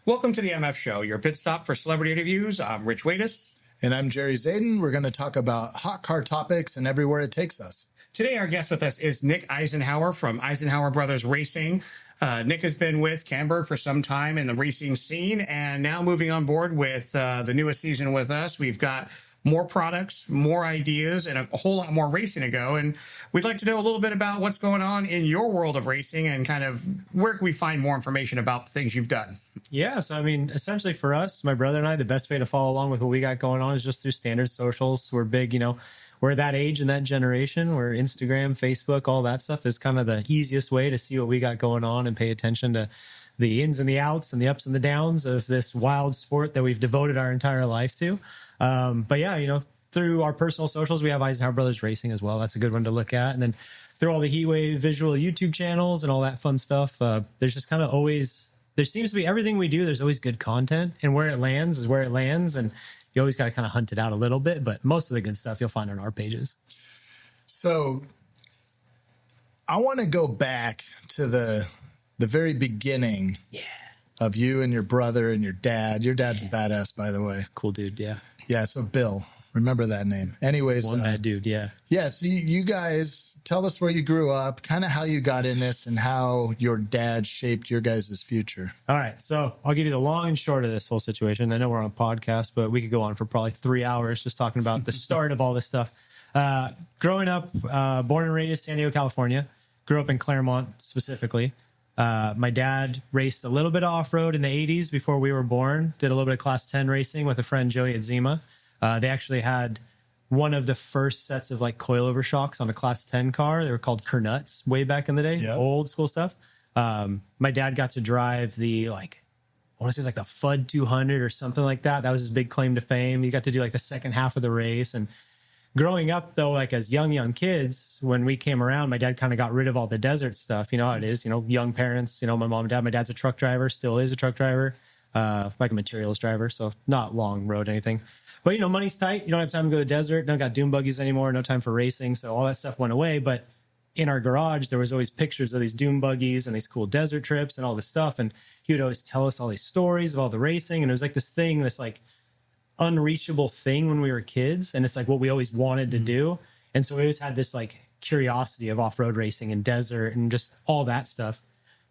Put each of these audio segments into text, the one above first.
Welcome to the MF Show, your pit stop for celebrity interviews. I'm Rich Waitas. And I'm Jerry Zaiden. We're going to talk about hot car topics and everywhere it takes us. Today, our guest with us is Nick Isenhouer from Isenhouer Brothers Racing. Nick has been with Camberg for some time in the racing scene, and now moving on board with the newest season with us. We've got more products, more ideas, and a whole lot more racing to go. And we'd like to know a little bit about what's going on in your world of racing and kind of where can we find more information about the things you've done. Yeah, so I mean, essentially for us, my brother and I, the best way to follow along with what we got going on is just through standard socials. We're big, we're that age and that generation where Instagram, Facebook, all that stuff is kind of the easiest way to see what we got going on and pay attention to the ins and the outs and the ups and the downs of this wild sport that we've devoted our entire life to. But yeah, through our personal socials, we have Isenhouer Brothers Racing as well. That's a good one to look at. And then through all the Heatwave visual YouTube channels and all that fun stuff, there's just kind of always, there seems to be everything we do, there's always good content. And where it lands is where it lands. And you always got to kind of hunt it out a little bit. But most of the good stuff you'll find on our pages. So I want to go back to the very beginning of you and your brother and your dad. Your dad's a badass, by the way. Cool dude, yeah. Yeah, so Bill, remember that name. Anyways. One bad dude, yeah. Yeah, so you guys, tell us where you grew up, kind of how you got in this and how your dad shaped your guys' future. All right, so I'll give you the long and short of this whole situation. I know we're on a podcast, but we could go on for probably 3 hours just talking about the start of all this stuff. Growing up, born and raised San Diego, California. Grew up in Claremont specifically. My dad raced a little bit of off-road in the 80s before we were born. Did a little bit of Class 10 racing with a friend, Joey at Zima. They actually had one of the first sets of like coilover shocks on a Class 10 car. They were called Kernuts way back in the day, old school stuff. My dad got to drive the I want to say it was like the FUD 200 or something like that. That was his big claim to fame. He got to do like the second half of the race. And growing up, though, like as young kids, when we came around, my dad kind of got rid of all the desert stuff. You know how it is, young parents, my mom and dad. My dad's a truck driver, still is a truck driver, like a materials driver. So not long road anything. But, money's tight. You don't have time to go to the desert. Don't got dune buggies anymore. No time for racing. So all that stuff went away. But in our garage, there was always pictures of these dune buggies and these cool desert trips and all this stuff. And he would always tell us all these stories of all the racing. And it was like this thing, this like unreachable thing when we were kids, and it's like what we always wanted to do. And so we always had this like curiosity of off-road racing and desert and just all that stuff.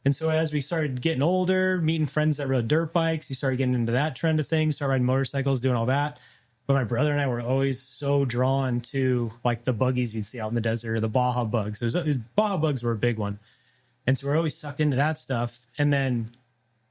And so as we started getting older, meeting friends that rode dirt bikes, you started getting into that trend of things, started riding motorcycles, doing all that. But my brother and I were always so drawn to like the buggies you'd see out in the desert or the Baja bugs. Baja bugs were a big one. And so we're always sucked into that stuff. And then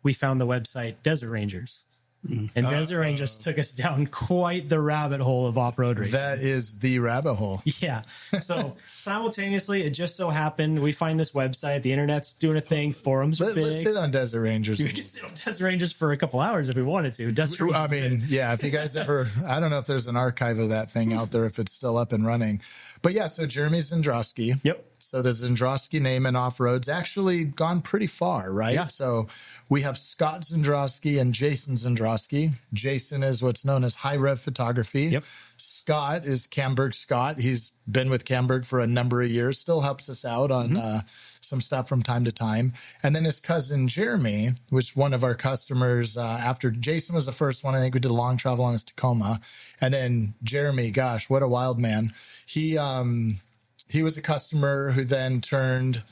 we found the website Desert Rangers. And Desert Rangers took us down quite the rabbit hole of off-road racing. That is the rabbit hole. Yeah. So simultaneously, it just so happened we find this website. The internet's doing a thing. Forums are big. Let's sit on Desert Rangers. We could sit on Desert Rangers for a couple hours if we wanted to. If you guys ever, I don't know if there's an archive of that thing out there, if it's still up and running. But yeah, so Jeremy Zendrowski. Yep. So the Zendrowski name in off-road's actually gone pretty far, right? Yeah. So we have Scott Zendrowski and Jason Zendrowski. Jason is what's known as High Rev Photography. Yep. Scott is Camberg Scott. He's been with Camberg for a number of years, still helps us out on some stuff from time to time. And then his cousin Jeremy, which one of our customers, after Jason was the first one, I think we did a long travel on his Tacoma. And then Jeremy, gosh, what a wild man. He was a customer who then turned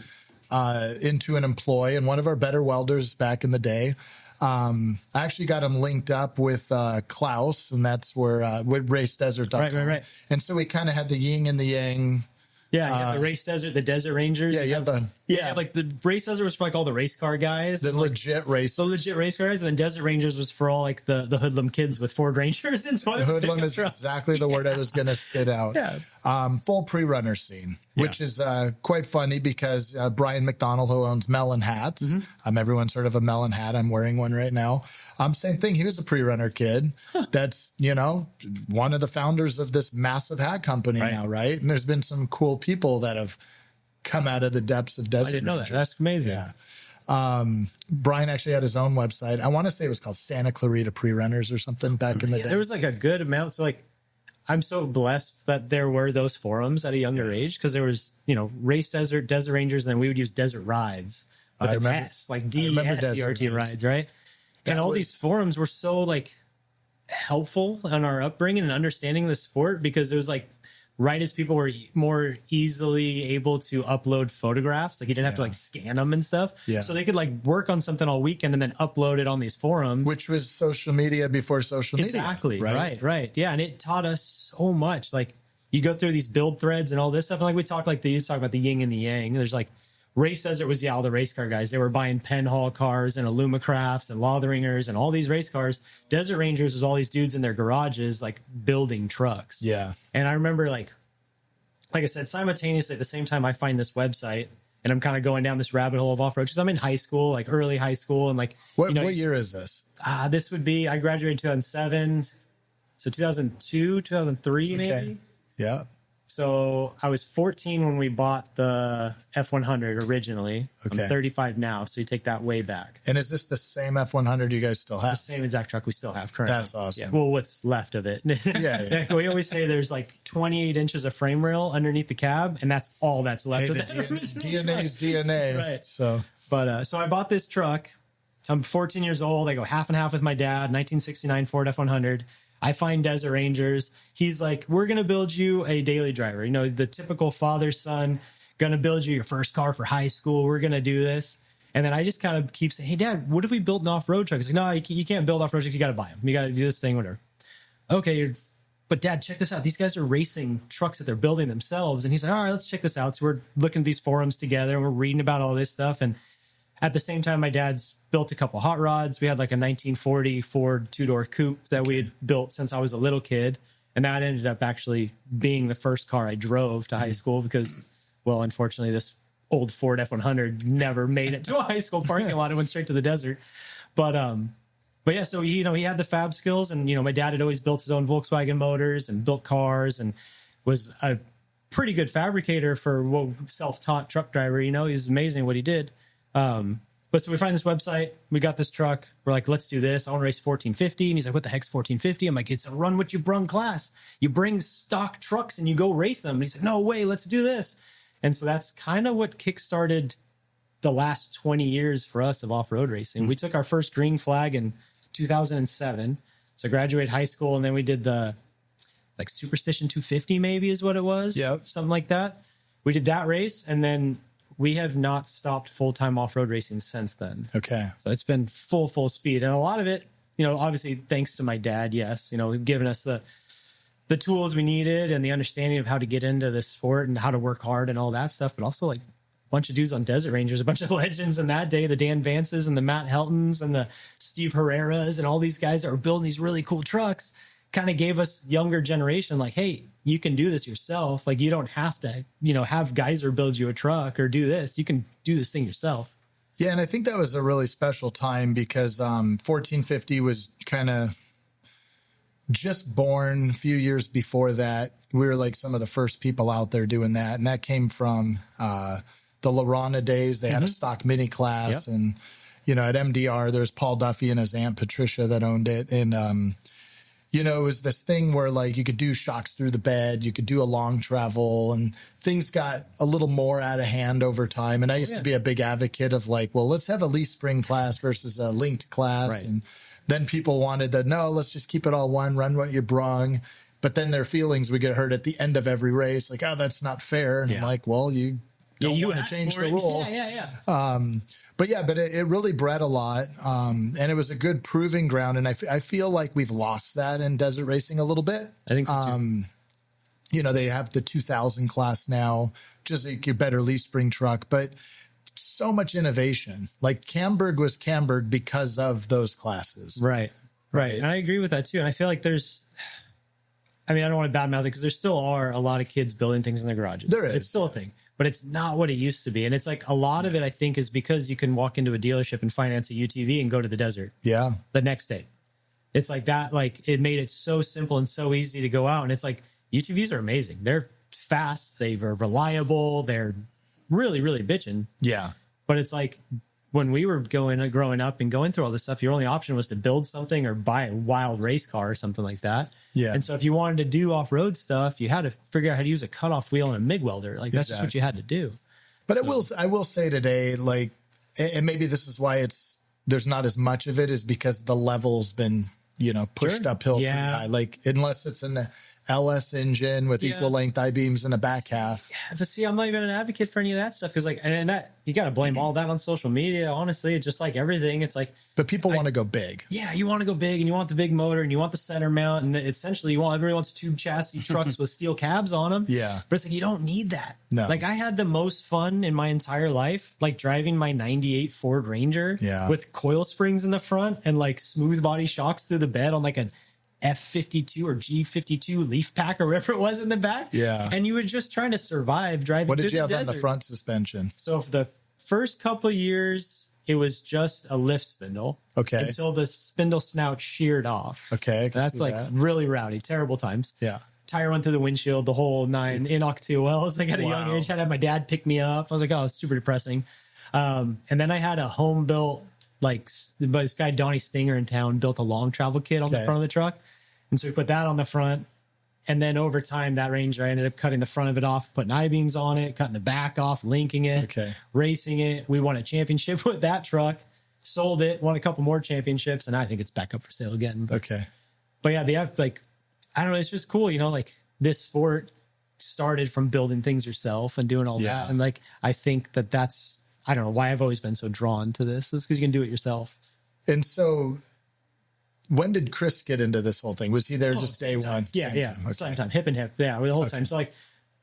into an employee and one of our better welders back in the day. I actually got him linked up with Klaus, and that's where with racedesert.com. Right. And so we kind of had the yin and the yang. Yeah, you have the Race Desert, the Desert Rangers. Yeah, like the Race Desert was for like all the race car guys. The legit race. The legit race cars. And then Desert Rangers was for all like the hoodlum kids with Ford Rangers. And hoodlum is exactly the word I was going to spit out. Yeah. Full prerunner scene, which is quite funny because Brian McDonald, who owns Melon Hats, everyone's heard of a Melon hat. I'm wearing one right now. Same thing. He was a prerunner kid. That's, one of the founders of this massive hat company now, right? And there's been some cool people that have come out of the depths of Desert. I didn't know that. That's amazing. Yeah. Brian actually had his own website. I want to say it was called Santa Clarita Prerunners or something back in the day. There was like a good amount. So like, I'm so blessed that there were those forums at a younger age because there was, Race Desert, Desert Rangers, and then we would use Desert Rides. With an S, like DESERT rides, right? And all these forums were so like helpful on our upbringing and understanding the sport, because it was like right as people were more easily able to upload photographs, like you didn't have to like scan them and stuff. Yeah. So they could like work on something all weekend and then upload it on these forums. Which was social media before social media. Exactly. Right. Yeah. And it taught us so much. Like you go through these build threads and all this stuff. And like you talk about the yin and the yang. There's like Race Desert was all the race car guys. They were buying Penhall cars and Illumicrafts and Lotheringers and all these race cars. Desert Rangers was all these dudes in their garages, like building trucks. Yeah. And I remember like I said, simultaneously at the same time, I find this website and I'm kind of going down this rabbit hole of off-road because I'm in high school, like early high school. And like, what year is this? This would be, I graduated in 2007. So 2002, 2003, maybe. Okay. Yeah. So I was 14 when we bought the F100 originally. Okay. I'm 35 now, so you take that way back. And is this the same F100 you guys still have? The same exact truck we still have currently. That's awesome. Yeah. Well, what's left of it. Yeah. We always say there's like 28 inches of frame rail underneath the cab, and that's all that's left of it. DNA's DNA. Right. So I bought this truck. I'm 14 years old. I go half and half with my dad, 1969 Ford F100. I find Desert Rangers. He's like, we're going to build you a daily driver. You know, the typical father, son, going to build you your first car for high school. We're going to do this. And then I just kind of keep saying, hey, Dad, what if we built an off-road truck? He's like, no, you can't build off-road trucks. You got to buy them. You got to do this thing, whatever. Okay, but Dad, check this out. These guys are racing trucks that they're building themselves. And he's like, all right, let's check this out. So we're looking at these forums together and we're reading about all this stuff. And at the same time, my dad's built a couple hot rods. We had like a 1940 Ford two-door coupe that we had built since I was a little kid. And that ended up actually being the first car I drove to high school because, well, unfortunately, this old Ford F100 never made it to a high school parking lot. It went straight to the desert. But yeah, so, he had the fab skills. And, my dad had always built his own Volkswagen motors and built cars and was a pretty good fabricator for self-taught truck driver. He's amazing what he did. But so we find this website, we got this truck. We're like, let's do this. I want to race 1450. And he's like, what the heck's 1450? I'm like, it's a run what you brung class. You bring stock trucks and you go race them. And he's like, no way, let's do this. And so that's kind of what kickstarted the last 20 years for us of off-road racing. We took our first green flag in 2007. So I graduated high school and then we did the like Superstition 250 maybe is what it was. Yep. Something like that. We did that race and then we have not stopped full-time off-road racing since then. Okay. So it's been full speed. And a lot of it, obviously thanks to my dad, yes, giving us the tools we needed and the understanding of how to get into this sport and how to work hard and all that stuff. But also like a bunch of dudes on Desert Rangers, a bunch of legends in that day, the Dan Vances and the Matt Heltons and the Steve Herreras and all these guys that were building these really cool trucks kind of gave us younger generation like, hey, you can do this yourself. Like you don't have to, have Geyser build you a truck or do this. You can do this thing yourself. Yeah. And I think that was a really special time because 1450 was kind of just born. A few years before that, we were like some of the first people out there doing that. And that came from the Lorana days. They had a stock mini class. Yep. And, at MDR, there's Paul Duffy and his aunt Patricia that owned it. And, it was this thing where like you could do shocks through the bed, you could do a long travel, and things got a little more out of hand over time. And I used to be a big advocate of like, well, let's have a leaf spring class versus a linked class. Right. And then people wanted no, let's just keep it all one, run what you brung. But then their feelings would get hurt at the end of every race. Like, oh, that's not fair. And I'm like, well, you don't want to change the rule. But it really bred a lot. And it was a good proving ground. And I feel like we've lost that in desert racing a little bit. I think so too. They have the 2000 class now, just like your better leaf spring truck, but so much innovation. Like Camberg was Camberg because of those classes. Right. And I agree with that too. And I feel like I don't want to badmouth it because there still are a lot of kids building things in their garages. There is. It's still a thing. But it's not what it used to be. And it's like a lot of it, I think, is because you can walk into a dealership and finance a UTV and go to the desert. Yeah. The next day. It's like that. Like it made it so simple and so easy to go out. And it's like UTVs are amazing. They're fast. They're reliable. They're really, really bitching. Yeah. But it's like when we were growing up and going through all this stuff, your only option was to build something or buy a wild race car or something like that. Yeah. And so if you wanted to do off-road stuff, you had to figure out how to use a cutoff wheel and a MIG welder. Like that's just what you had to do. But I will say today, like, and maybe this is why it's there's not as much of it is because the level's been, pushed uphill pretty high. Like, unless it's an LS engine with equal length I-beams in the back half. Yeah, but see, I'm not even an advocate for any of that stuff because, like, and that you got to blame all that on social media. Honestly, it's just like everything. It's like, but people want to go big. Yeah, you want to go big, and you want the big motor, and you want the center mount, and essentially, everybody wants tube chassis trucks with steel cabs on them. Yeah, but it's like you don't need that. No, like I had the most fun in my entire life, like driving my '98 Ford Ranger, with coil springs in the front and like smooth body shocks through the bed on like an F52 or G52 leaf pack or whatever it was in the back. Yeah. And you were just trying to survive driving. What did you have desert. on the front suspension? So for the first couple of years, it was just a lift spindle. Okay. Until the spindle snout sheared off. Okay. That's like really rowdy, terrible times. Yeah. Tire went through the windshield, the whole 9 in Octavia wells. Like at a young age, had to have my dad pick me up. I was like, oh, it's super depressing. And then I had a home built, like this guy, Donnie Stinger in town, built a long travel kit on the front of the truck. And so we put that on the front. And then over time, that Ranger, I ended up cutting the front of it off, putting I-beams on it, cutting the back off, linking it, racing it. We won a championship with that truck, sold it, won a couple more championships, and I think it's back up for sale again. But yeah, they have like, I don't know, it's just cool, like this sport started from building things yourself and doing all that. And like, I think that's, I don't know why I've always been so drawn to this. It's because you can do it yourself. And so when did Chris get into this whole thing? Was he there just day one? Yeah. Same time, hip and hip. Yeah, the whole time. So like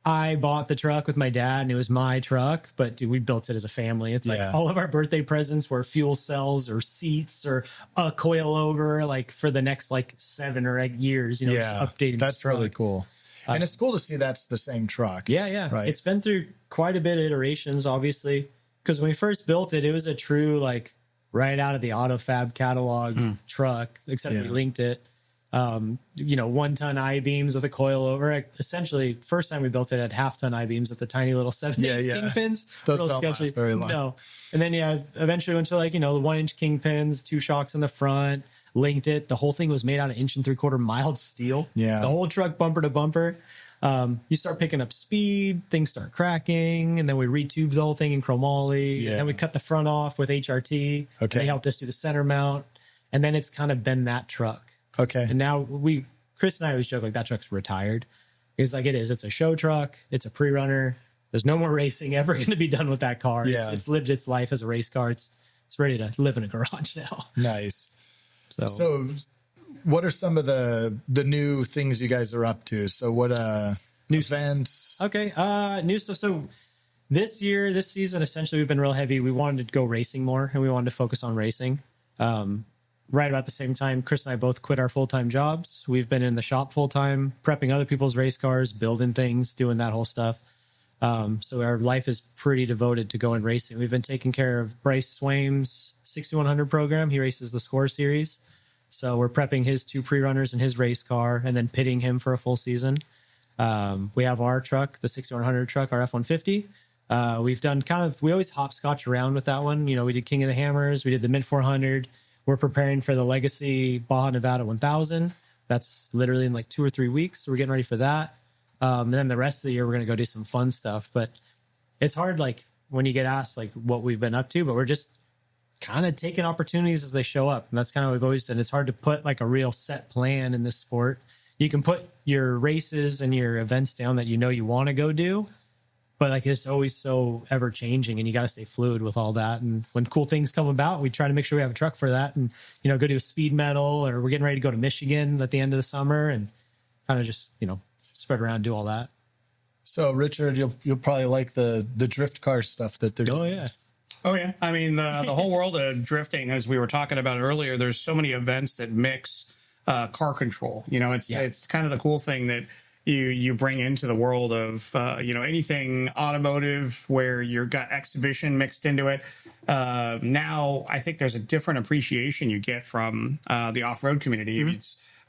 I bought the truck with my dad and it was my truck, but dude, we built it as a family. It's like all of our birthday presents were fuel cells or seats or a coilover, like for the next like 7 or 8 years, just updating. That's really cool. And it's cool to see that's the same truck. Yeah. Right. It's been through quite a bit of iterations, obviously, because when we first built it, it was a true like right out of the AutoFab catalog truck, except we linked it. 1-ton I-beams with a coilover. Essentially, first time we built it, had half-ton I-beams with the tiny little 7/8 kingpins. Those don't last very long. No. And then, eventually went to like, the 1-inch kingpins, 2 shocks in the front, linked it. The whole thing was made out of 1 3/4 mild steel. Yeah. The whole truck bumper to bumper. You start picking up speed, things start cracking, and then we retubed the whole thing in chromoly. And then we cut the front off with HRT. Okay. They helped us do the center mount. And then it's kind of been that truck. Okay. And now Chris and I always joke like that truck's retired. It's like it is. It's a show truck. It's a pre-runner. There's no more racing ever going to be done with that car. Yeah. It's lived its life as a race car. It's ready to live in a garage now. Nice. So what are some of the new things you guys are up to? So what new events? Okay. New stuff. So this season, essentially we've been real heavy. We wanted to go racing more and we wanted to focus on racing. Right about the same time, Chris and I both quit our full-time jobs. We've been in the shop full-time, prepping other people's race cars, building things, doing that whole stuff. So our life is pretty devoted to going racing. We've been taking care of Bryce Swaim's 6100 program. He races the Score Series. So we're prepping his 2 pre-runners and his race car and then pitting him for a full season. We have our truck, the 6100 truck, our F-150. We've done we always hopscotch around with that one. We did King of the Hammers. We did the Mid 400. We're preparing for the Legacy Baja Nevada 1000. That's literally in like 2 or 3 weeks. So we're getting ready for that. And then the rest of the year, we're going to go do some fun stuff. But it's hard, like, when you get asked, like, what we've been up to. But we're just kind of taking opportunities as they show up. And that's kind of what we've always done. It's hard to put, like, a real set plan in this sport. You can put your races and your events down that you want to go do. But like it's always so ever changing and you got to stay fluid with all that. And when cool things come about, we try to make sure we have a truck for that and, go do a speed medal or we're getting ready to go to Michigan at the end of the summer and kind of just, spread around, do all that. So Richard, you'll probably like the drift car stuff that they're doing. Oh yeah. I mean, the whole world of drifting, as we were talking about earlier, there's so many events that mix car control. It's kind of the cool thing that you bring into the world of, anything automotive where you've got exhibition mixed into it. Now, I think there's a different appreciation you get from the off-road community.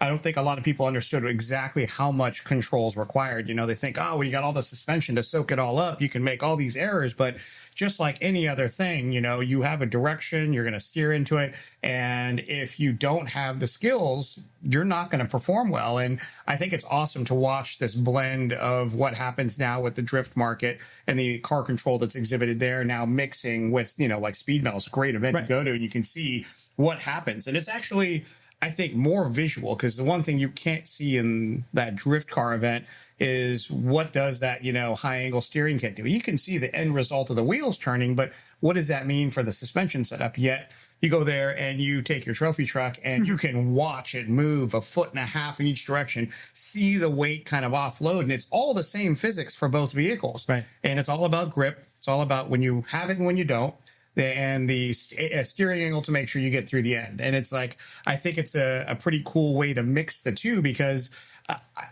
I don't think a lot of people understood exactly how much controls required. You know, they think, oh, well, you got all the suspension to soak it all up. You can make all these errors, but just like any other thing, you know, you have a direction, you're going to steer into it. And if you don't have the skills, you're not going to perform well. And I think it's awesome to watch this blend of what happens now with the drift market and the car control that's exhibited there now mixing with, you know, like Speed Metal is a great event to go to. And you can see what happens. And it's actually, I think, more visual, because the one thing you can't see in that drift car event is what does that, you know, high angle steering kit do? You can see the end result of the wheels turning, but what does that mean for the suspension setup? Yet you go there and you take your trophy truck and you can watch it move 1.5 foot in each direction, see the weight kind of offload. And it's all the same physics for both vehicles. Right. And it's all about grip. It's all about when you have it and when you don't. And the steering angle to make sure you get through the end. And it's like, I think it's a pretty cool way to mix the two, because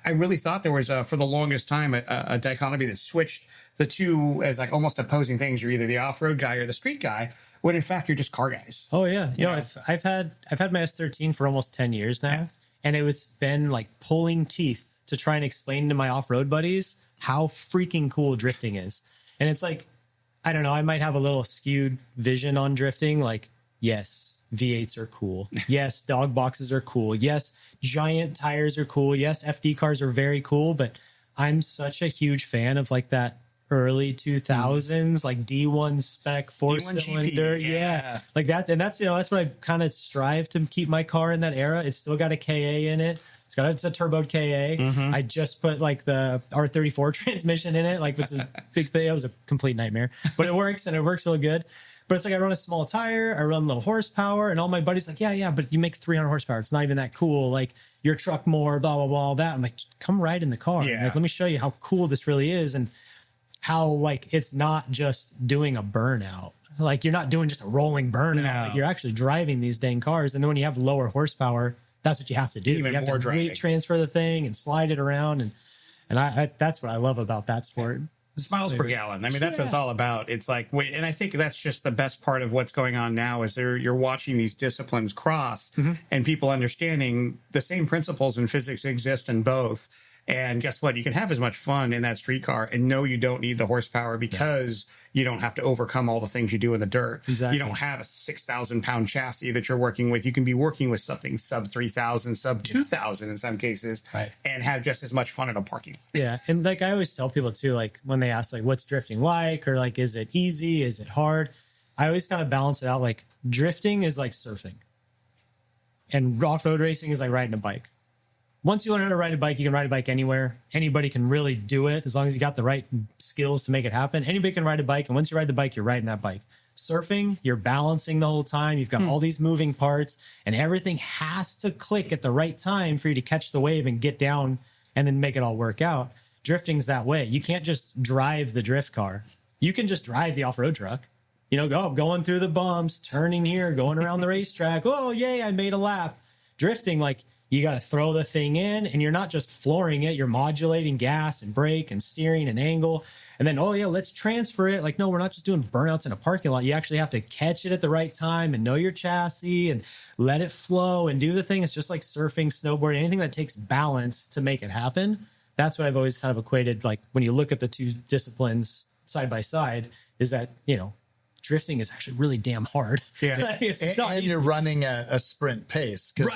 I really thought there was, for the longest time, a dichotomy that switched the two as like almost opposing things. You're either the off-road guy or the street guy, when in fact you're just car guys. Oh yeah. You know, I've had my S13 for almost 10 years now, and it's been like pulling teeth to try and explain to my off-road buddies how freaking cool drifting is. And it's like, I don't know, I might have a little skewed vision on drifting. Like, yes, V8s are cool. Yes, dog boxes are cool. Yes, giant tires are cool. Yes, FD cars are very cool. But I'm such a huge fan of like that early 2000s, like D1 spec 4-cylinder. Yeah. Like that. And that's, you know, that's what I kind of strive to keep my car in that era. It's still got a KA in it. It's a turboed KA. I just put like the R34 transmission in it. Like it's a big thing. It was a complete nightmare, but it works, and it works really good. But it's like I run a small tire, I run low horsepower, and all my buddies like, yeah, but you make 300 horsepower. It's not even that cool. Like your truck more, blah, blah, blah, all that. I'm like, come ride in the car. Yeah. Like, let me show you how cool this really is, and how like it's not just doing a burnout. Like you're not doing just a rolling burnout. No. Like, you're actually driving these dang cars. And then when you have lower horsepower, that's what you have to do. Even you have more to driving. weight transfer the thing and slide it around. And I that's what I love about that sport. Miles per gallon. I mean, that's what it's all about. It's like, and I think that's just the best part of what's going on now is you're watching these disciplines cross and people understanding the same principles in physics exist in both. And guess what? You can have as much fun in that street car and know you don't need the horsepower because you don't have to overcome all the things you do in the dirt. Exactly. You don't have a 6,000-pound chassis that you're working with. You can be working with something sub 3,000, sub 2,000 in some cases, and have just as much fun in a parking lot. Yeah. And like I always tell people too, like when they ask like, what's drifting like? Or like, is it easy? Is it hard? I always kind of balance it out. Like drifting is like surfing, and off-road racing is like riding a bike. Once you learn how to ride a bike, you can ride a bike anywhere. Anybody can really do it as long as you got the right skills to make it happen. Anybody can ride a bike. And once you ride the bike, you're riding that bike. Surfing, you're balancing the whole time. You've got all these moving parts, and everything has to click at the right time for you to catch the wave and get down and then make it all work out. Drifting's that way. You can't just drive the drift car. You can just drive the off-road truck. You know, going through the bumps, turning here, going around the racetrack. Oh, yay, I made a lap. Drifting, like, you got to throw the thing in, and you're not just flooring it. You're modulating gas and brake and steering and angle. And then, oh, yeah, let's transfer it. Like, no, we're not just doing burnouts in a parking lot. You actually have to catch it at the right time and know your chassis and let it flow and do the thing. It's just like surfing, snowboarding, anything that takes balance to make it happen. That's what I've always kind of equated. Like, when you look at the two disciplines side by side, is that, you know, drifting is actually really damn hard. Yeah. And you're running at a sprint pace because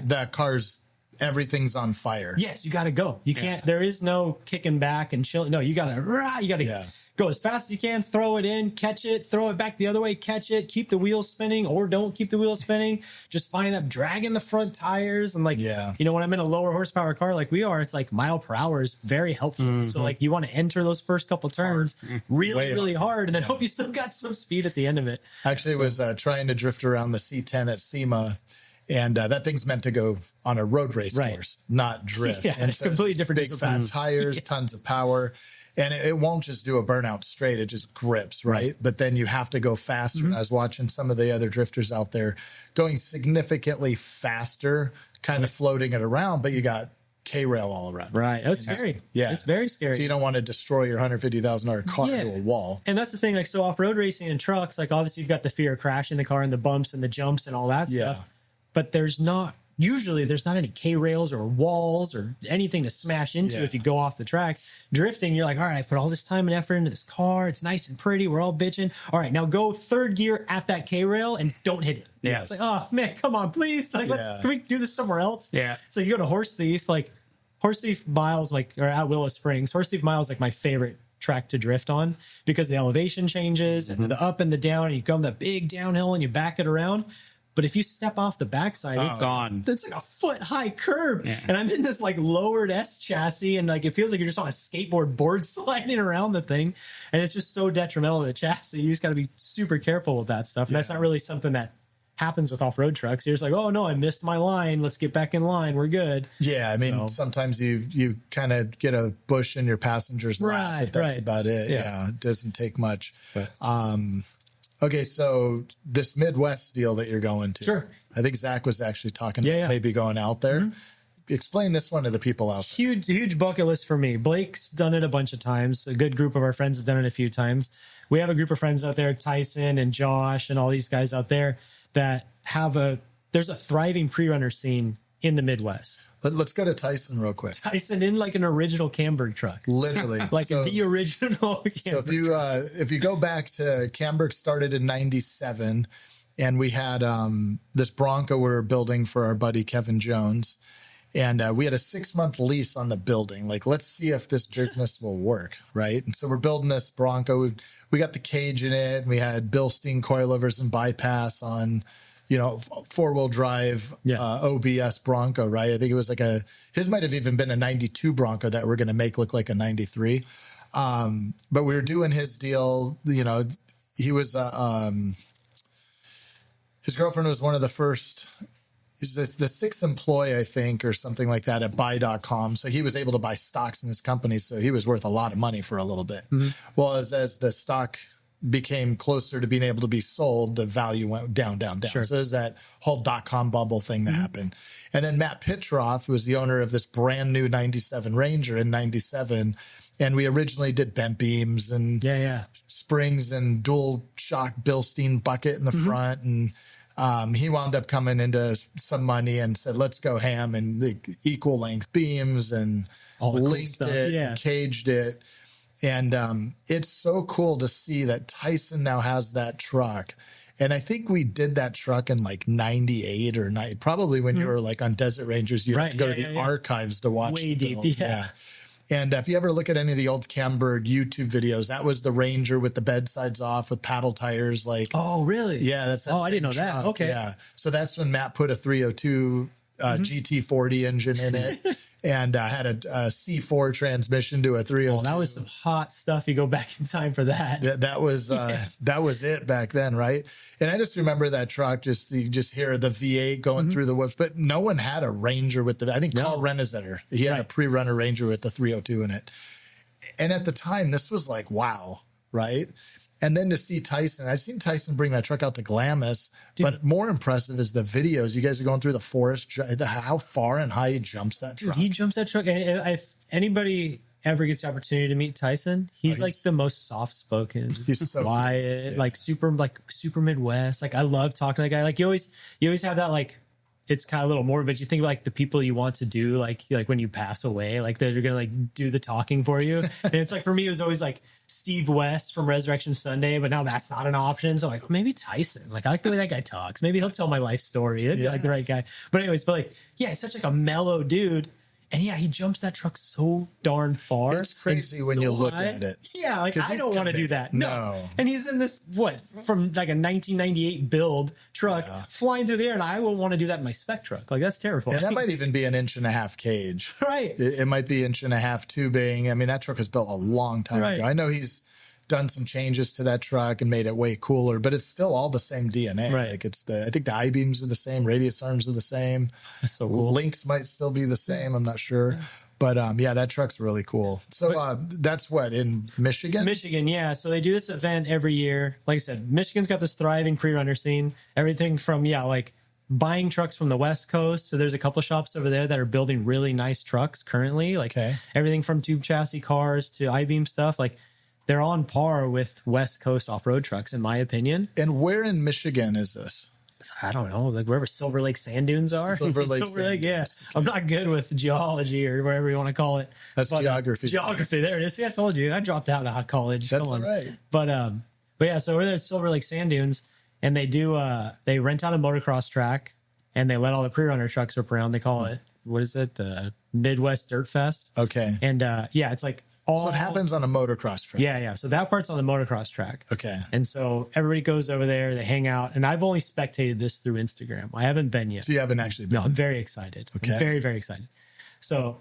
that car's, everything's on fire. Yes, you got to go. You can't, there is no kicking back and chilling. No, you got to go as fast as you can, throw it in, catch it, throw it back the other way, catch it, keep the wheels spinning or don't keep the wheels spinning. Just finding that dragging the front tires. And like, you know, when I'm in a lower horsepower car like we are, it's like mile per hour is very helpful. So like you want to enter those first couple turns really hard and then hope you still got some speed at the end of it. Actually, it was trying to drift around the C10 at SEMA. And that thing's meant to go on a road race course, not drift. And it's completely different. Big fat tires, tons of power. And it won't just do a burnout straight. It just grips, right? But then you have to go faster. I was watching some of the other drifters out there going significantly faster, kind of floating it around, but you got K-rail all around. Right. That's scary. Yeah. It's very scary. So you don't want to destroy your $150,000 car into a wall. And that's the thing. Like, so off-road racing and trucks, like obviously you've got the fear of crashing the car and the bumps and the jumps and all that stuff. But there's not usually there's not any K-rails or walls or anything to smash into if you go off the track. Drifting, you're like, all right, I put all this time and effort into this car. It's nice and pretty. We're all bitching. All right, now go third gear at that K-rail and don't hit it. Yeah. It's like, oh, man, come on, please. Like, can we do this somewhere else? Yeah. So you go to Horse Thief, like Horse Thief Miles, like, or at Willow Springs. Horse Thief Miles, like my favorite track to drift on because the elevation changes and the up and the down, and you come that big downhill and you back it around. But if you step off the backside, it's gone. It's like a foot high curb. Yeah. And I'm in this like lowered S chassis, and like it feels like you're just on a skateboard board sliding around the thing. And it's just so detrimental to the chassis. You just got to be super careful with that stuff. And that's not really something that happens with off-road trucks. You're just like, oh no, I missed my line. Let's get back in line. We're good. Yeah. I mean, sometimes you kind of get a bush in your passenger's lap, but that's about it. Yeah. It doesn't take much. But, okay, so this Midwest deal that you're going to. Sure. I think Zach was actually talking about maybe going out there. Mm-hmm. Explain this one to the people out there. Huge bucket list for me. Blake's done it a bunch of times. A good group of our friends have done it a few times. We have a group of friends out there, Tyson and Josh and all these guys out there that there's a thriving prerunner scene in the Midwest. Let's go to Tyson real quick. Tyson in like an original Camberg truck. Literally. Like the original Camberg So if you go back to Camberg started in 97, and we had this Bronco we were building for our buddy Kevin Jones. And we had a 6-month lease on the building. Like, let's see if this business will work, right? And so we're building this Bronco. We got the cage in it. And we had Bilstein coilovers and bypass on, 4-wheel drive OBS Bronco, right? I think it was like his might have even been a 92 Bronco that we're going to make look like a 93. But we were doing his deal. He was, his girlfriend was one of the first, he's the sixth employee, I think, or something like that at buy.com. So he was able to buy stocks in his company. So he was worth a lot of money for a little bit. Mm-hmm. Well, as the stock became closer to being able to be sold, the value went down. Sure. So there's that whole .com bubble thing that happened. And then Matt Pitroff, who was the owner of this brand new 97 Ranger in 97. And we originally did bent beams and springs and dual shock Bilstein bucket in the front. And he wound up coming into some money and said, let's go ham and the equal length beams and all the linked cool it, and caged it. And it's so cool to see that Tyson now has that truck. And I think we did that truck in like 98 or 90, probably when you were like on Desert Rangers, you had to go to the archives to watch way deep. Yeah. And if you ever look at any of the old Camberg YouTube videos, that was the Ranger with the bedsides off with paddle tires. Like, oh, really? Yeah. That's I didn't know truck. that. Okay. Yeah. So that's when Matt put a 302 GT40 engine in it. And had a C4 transmission to a 302. Oh, that was some hot stuff. You go back in time for that. That was it back then, right? And I just remember that truck. You just hear the V8 going through the whoops, but no one had a Ranger with I think Carl Renesetter. He had a pre-runner Ranger with the 302 in it. And at the time, this was like, wow, right? And then to see Tyson, I've seen Tyson bring that truck out to Glamis, but more impressive is the videos. You guys are going through the forest, how far and high he jumps that truck. Dude, he jumps that truck. And if anybody ever gets the opportunity to meet Tyson, he's like the most soft-spoken. He's so quiet, like super Midwest. Like I love talking to that guy. Like you always have that like, it's kind of a little more, but you think about like the people you want to do, like when you pass away, like they're going to like do the talking for you. And it's like, for me, it was always like Steve West from Resurrection Sunday, but now that's not an option. So I'm like, maybe Tyson. Like I like the way that guy talks. Maybe he'll tell my life story. That'd be like the right guy. But anyways, he's such like a mellow dude. And he jumps that truck so darn far. It's crazy when you look at it. Yeah, like I don't want to do that. No. And he's in this, from like a 1998 build truck flying through the air, and I won't want to do that in my spec truck. Like that's terrifying. And that might even be an 1.5 inch cage. Right. It might be 1.5 inch tubing. I mean, that truck was built a long time ago. I know he's done some changes to that truck and made it way cooler, but it's still all the same DNA. Right. Like I think the I-beams are the same, radius arms are the same. That's so cool. Links might still be the same. I'm not sure. Yeah. But that truck's really cool. So that's what, in Michigan? Michigan, yeah. So they do this event every year. Like I said, Michigan's got this thriving pre-runner scene. Everything from, like buying trucks from the West Coast. So there's a couple shops over there that are building really nice trucks currently. Like everything from tube chassis cars to I-beam stuff. Like they're on par with West Coast off-road trucks, in my opinion. And where in Michigan is this? I don't know, like wherever Silver Lake sand dunes are. Silver Lake sand yeah. dunes. I'm not good with geology or whatever you want to call it. That's geography. Geography. There it is. See, I told you. I dropped out of college. That's all right. But yeah, so we're there at Silver Lake sand dunes, and they they rent out a motocross track, and they let all the pre-runner trucks rip around. They call it, what is it? The Midwest Dirt Fest. Okay. And yeah, it's like all. So it happens on a motocross track. Yeah. So that part's on the motocross track. Okay. And so everybody goes over there, they hang out, and I've only spectated this through Instagram. I haven't been yet. So you haven't actually been. No, I'm very excited. Okay. I'm very, very excited. So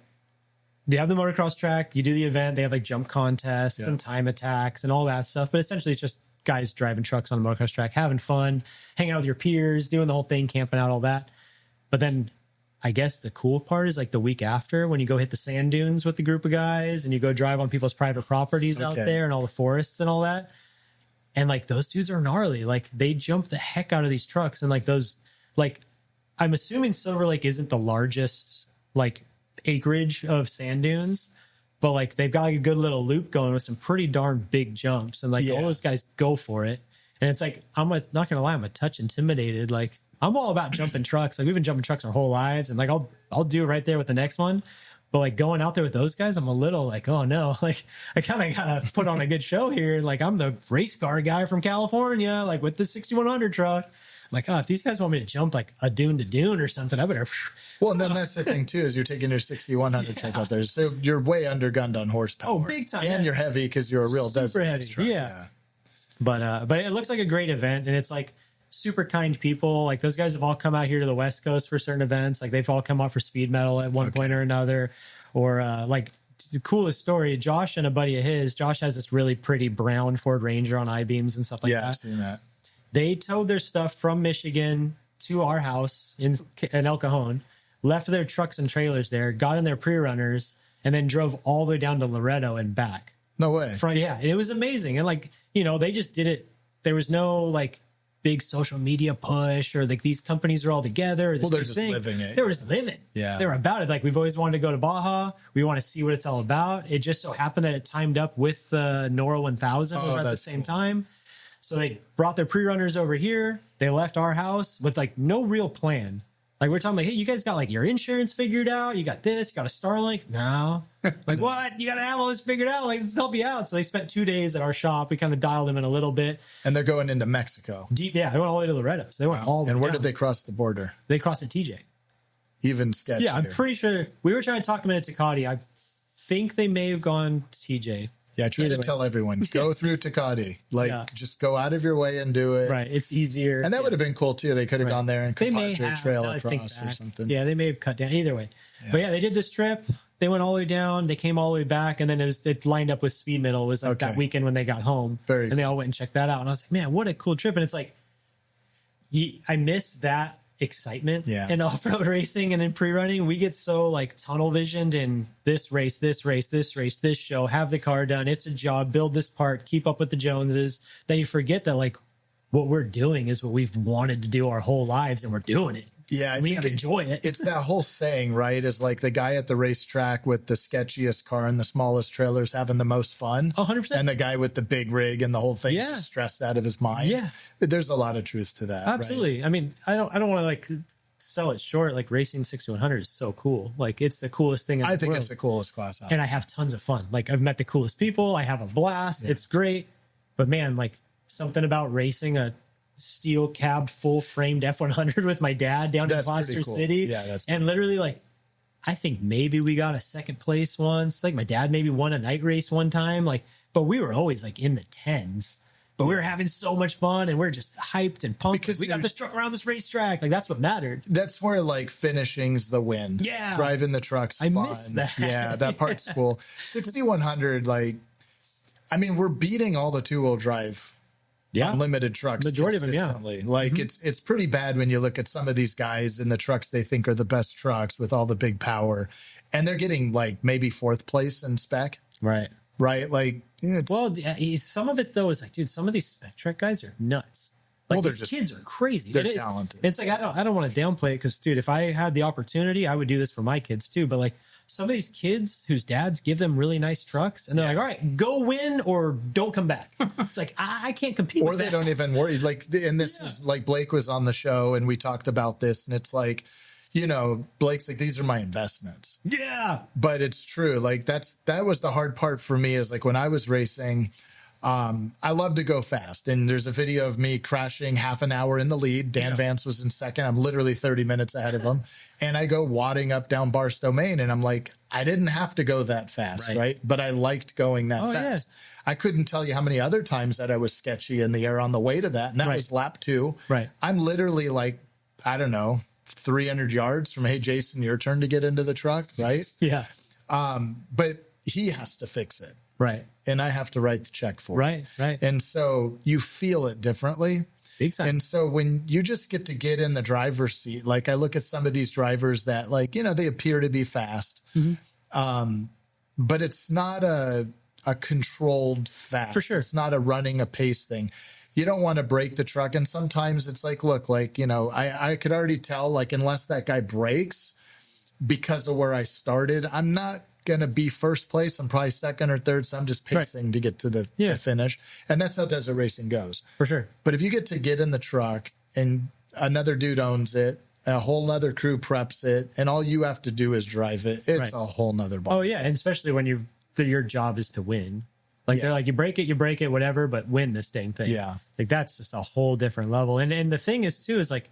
they have the motocross track, you do the event, they have like jump contests and time attacks and all that stuff. But essentially it's just guys driving trucks on a motocross track, having fun, hanging out with your peers, doing the whole thing, camping out, all that. But then I guess the cool part is like the week after when you go hit the sand dunes with the group of guys and you go drive on people's private properties out there and all the forests and all that. And like those dudes are gnarly. Like they jump the heck out of these trucks. And like those, like I'm assuming Silver Lake isn't the largest like acreage of sand dunes, but like they've got like a good little loop going with some pretty darn big jumps. And like all those guys go for it. And it's like, I'm not going to lie, I'm a touch intimidated. Like I'm all about jumping trucks. Like we've been jumping trucks our whole lives. And like, I'll do it right there with the next one. But like going out there with those guys, I'm a little like, oh no, like I kind of got to put on a good show here. Like I'm the race car guy from California, like with the 6100 truck. I'm like, oh, if these guys want me to jump like a dune to dune or something, I better. Well, and then that's the thing too, is you're taking your 6100 truck out there. So you're way undergunned on horsepower. Oh, big time. And you're heavy because you're a real desert heavy truck. Yeah. But it looks like a great event, and it's like super kind people. Like those guys have all come out here to the West Coast for certain events. Like they've all come out for speed metal at one point or another. Or like the coolest story, Josh and a buddy of his, Josh has this really pretty brown Ford Ranger on I-beams and stuff like that. Yeah, I've seen that. They towed their stuff from Michigan to our house in El Cajon, left their trucks and trailers there, got in their pre-runners, and then drove all the way down to Loretto and back. No way. And it was amazing. And like, you know, they just did it. There was no like big social media push or like these companies are all together. Or this They're big just thing. living it. They were just living. Yeah. They were about it. Like we've always wanted to go to Baja. We want to see what it's all about. It just so happened that it timed up with the Nora 1000 was at the same time. So they brought their pre-runners over here. They left our house with like no real plan. Like we're talking like, hey, you guys got like your insurance figured out? You got this? You got a Starlink? No. Like what? You got to have all this figured out. Like let's help you out. So they spent 2 days at our shop. We kind of dialed them in a little bit. And they're going into Mexico. Deep, yeah. They went all the way to Loretto. So they went all the way And where down. did they cross the border? They crossed at TJ. Even sketchier. Yeah, I'm pretty sure we were trying to talk them into Tecate. I think they may have gone to TJ. Yeah, try to tell everyone, go through Tecate. Like, just go out of your way and do it. Right, it's easier. And that would have been cool, too. They could have gone there and they cut may a have trail across or something. Yeah, they may have cut down. Either way. Yeah. But yeah, they did this trip. They went all the way down. They came all the way back. And then it lined up with Speed Metal. It was like that weekend when they got home. Very and they all went and checked that out. And I was like, man, what a cool trip. And it's like, I miss that excitement in off-road racing and in pre-running. We get so like tunnel visioned in this race, this show, have the car done, it's a job, build this part, keep up with the Joneses, that you forget that like what we're doing is what we've wanted to do our whole lives, and we're doing it. Yeah, we gotta enjoy it. It's that whole saying, right? Is like the guy at the racetrack with the sketchiest car and the smallest trailers having the most fun. 100%. And the guy with the big rig and the whole thing's just stressed out of his mind. Yeah. There's a lot of truth to that. Absolutely. Right? I mean, I don't want to like sell it short. Like racing 6100 is so cool. Like it's the coolest thing in the world. I think it's the coolest class out. And I have tons of fun. Like I've met the coolest people. I have a blast. Yeah. It's great. But man, like something about racing a steel cab full framed F100 with my dad down in Foster City. Yeah, and literally like I think maybe we got a second place once. Like my dad maybe won a night race one time. Like, but we were always like in the 10s. But we were having so much fun and we're just hyped and pumped. Because we got this truck around this racetrack. Like that's what mattered. That's where like finishing's the win. Yeah. Driving the truck's fun. I miss that. Yeah, that part's cool. 6100, like, I mean, we're beating all the two-wheel drive unlimited trucks. Majority of them, yeah. Like it's pretty bad when you look at some of these guys in the trucks they think are the best trucks with all the big power. And they're getting like maybe fourth place in spec. Right. Like, some of it though is like, dude, some of these spec truck guys are nuts. Like these kids are crazy. They're talented. It's like I don't want to downplay it because, dude, if I had the opportunity, I would do this for my kids too. But like some of these kids whose dads give them really nice trucks, and they're like, all right, go win or don't come back. It's like, I can't compete Or with they that. don't even worry. Like, and this is like, Blake was on the show and we talked about this, and it's like, you know, Blake's like, these are my investments. Yeah. But it's true. Like, that was the hard part for me, is like when I was racing, I love to go fast. And there's a video of me crashing half an hour in the lead. Dan Vance was in second. I'm literally 30 minutes ahead of him. And I go wadding up down Barstow, Maine. And I'm like, I didn't have to go that fast, right? But I liked going that fast. Yeah. I couldn't tell you how many other times that I was sketchy in the air on the way to that. And that was lap 2. Right. I'm literally like, I don't know, 300 yards from, hey, Jason, your turn to get into the truck, right? Yeah. But he has to fix it. Right. And I have to write the check for it. Right. And so you feel it differently. Big time. And so when you just get to get in the driver's seat, like I look at some of these drivers that, like, you know, they appear to be fast, but it's not a controlled fast. For sure. It's not a running a pace thing. You don't want to break the truck. And sometimes it's like, look, like, you know, I could already tell, like, unless that guy breaks because of where I started, I'm not going to be first place. I'm probably second or third. So I'm just pacing to get to the finish. And that's how desert racing goes. For sure. But if you get to get in the truck and another dude owns it, a whole nother crew preps it, and all you have to do is drive it, it's a whole nother ball. Oh, yeah. And especially when your job is to win. Like, they're like, you break it, whatever, but win this dang thing. Yeah. Like, that's just a whole different level. And the thing is, too, is like,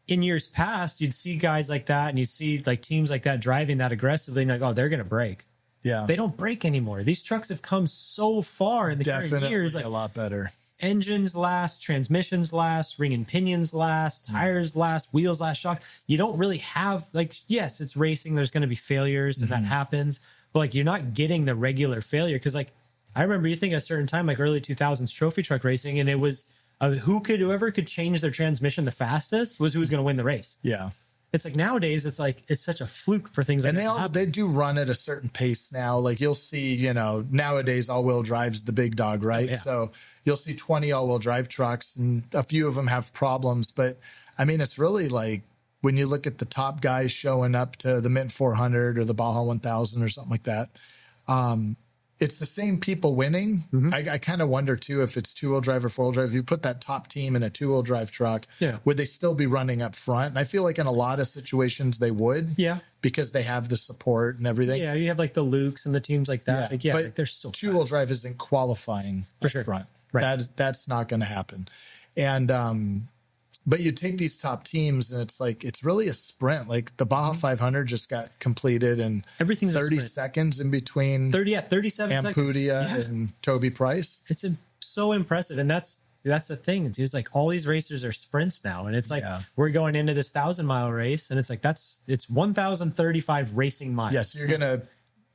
in years past, you'd see guys like that, and you'd see like teams like that driving that aggressively, and like, oh, they're going to break. Yeah. They don't break anymore. These trucks have come so far in the current years. Like, a lot better. Engines last, transmissions last, ring and pinions last, tires last, wheels last, shocks. You don't really have, like, yes, it's racing. There's going to be failures and that happens, but like, you're not getting the regular failure. Cause like, I remember you think at a certain time, like early 2000s trophy truck racing, and it was whoever could change their transmission the fastest was who was going to win the race. Yeah. It's like nowadays, it's like, it's such a fluke for things like that. And they do run at a certain pace now. Like, you'll see, you know, nowadays all-wheel drive's the big dog, right? So you'll see 20 all-wheel drive trucks, and a few of them have problems. But I mean, it's really like when you look at the top guys showing up to the Mint 400 or the Baja 1000 or something like that, it's the same people winning. I kind of wonder, too, if it's two-wheel drive or four-wheel drive. If you put that top team in a two-wheel drive truck, would they still be running up front? And I feel like in a lot of situations they would. Yeah. Because they have the support and everything. Yeah, you have like the Lukes and the teams like that. Yeah, Like, but they're still two-wheel drive isn't qualifying for sure. front. Right. That's not going to happen. And but you take these top teams, and it's like, it's really a sprint. Like the Baja 500 just got completed, and everything's 30 seconds in between 37 Ampudia seconds. and Toby Price. It's so impressive. And that's the thing, dude. It's like all these racers are sprints now, and it's like we're going into this 1,000-mile race, and it's like it's 1,035 racing miles. Yes, you're gonna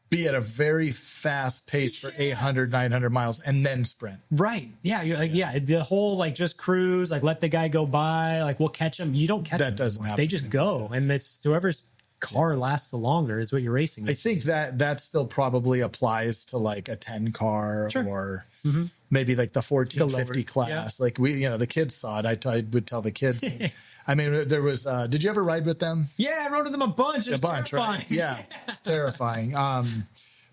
be at a very fast pace for 800, 900 miles and then sprint. Right. Yeah. You're like, the whole, like, just cruise, like, let the guy go by, like, we'll catch him. You don't catch them. That doesn't happen. They just go. And it's whoever's car lasts the longer is what you're racing. I think that still probably applies to like a 10 car or maybe like the 1450 class. Like the kids saw it. I would tell the kids. I mean, there was, did you ever ride with them? Yeah, I rode with them a bunch. It's terrifying. Right? Yeah, it's terrifying.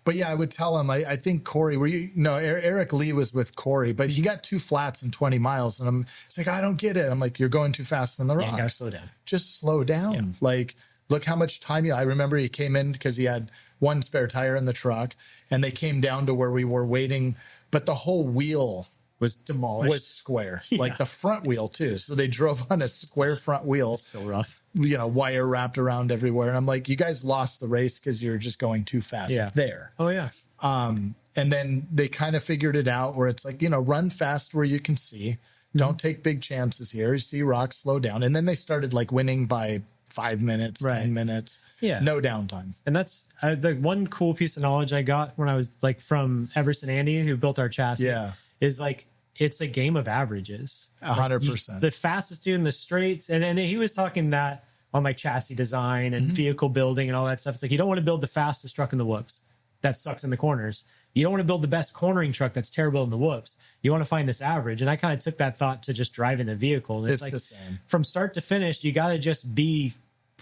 But yeah, I would tell him, I think Corey, Eric Lee was with Corey, but he got 2 flats in 20 miles. And it's like, I don't get it. I'm like, you're going too fast on the rocks. You gotta slow down. Just slow down. Yeah. Like, look how much time I remember he came in because he had one spare tire in the truck, and they came down to where we were waiting, but the whole wheel was demolished. Was square, like the front wheel too. So they drove on a square front wheel. That's so rough. Wire wrapped around everywhere. And I'm like, you guys lost the race because you're just going too fast there. Oh yeah. And then they kind of figured it out where it's like, run fast where you can see. Don't take big chances here. You see rocks, slow down. And then they started like winning by 5 minutes, 10 minutes. Yeah. No downtime. And that's the one cool piece of knowledge I got when I was like from Everson Andy, who built our chassis, is like, it's a game of averages. 100%. The fastest dude in the straights. And then he was talking that on like chassis design and vehicle building and all that stuff. It's like, you don't want to build the fastest truck in the whoops that sucks in the corners. You don't want to build the best cornering truck that's terrible in the whoops. You want to find this average. And I kind of took that thought to just driving the vehicle. And it's like the same. From start to finish, you got to just be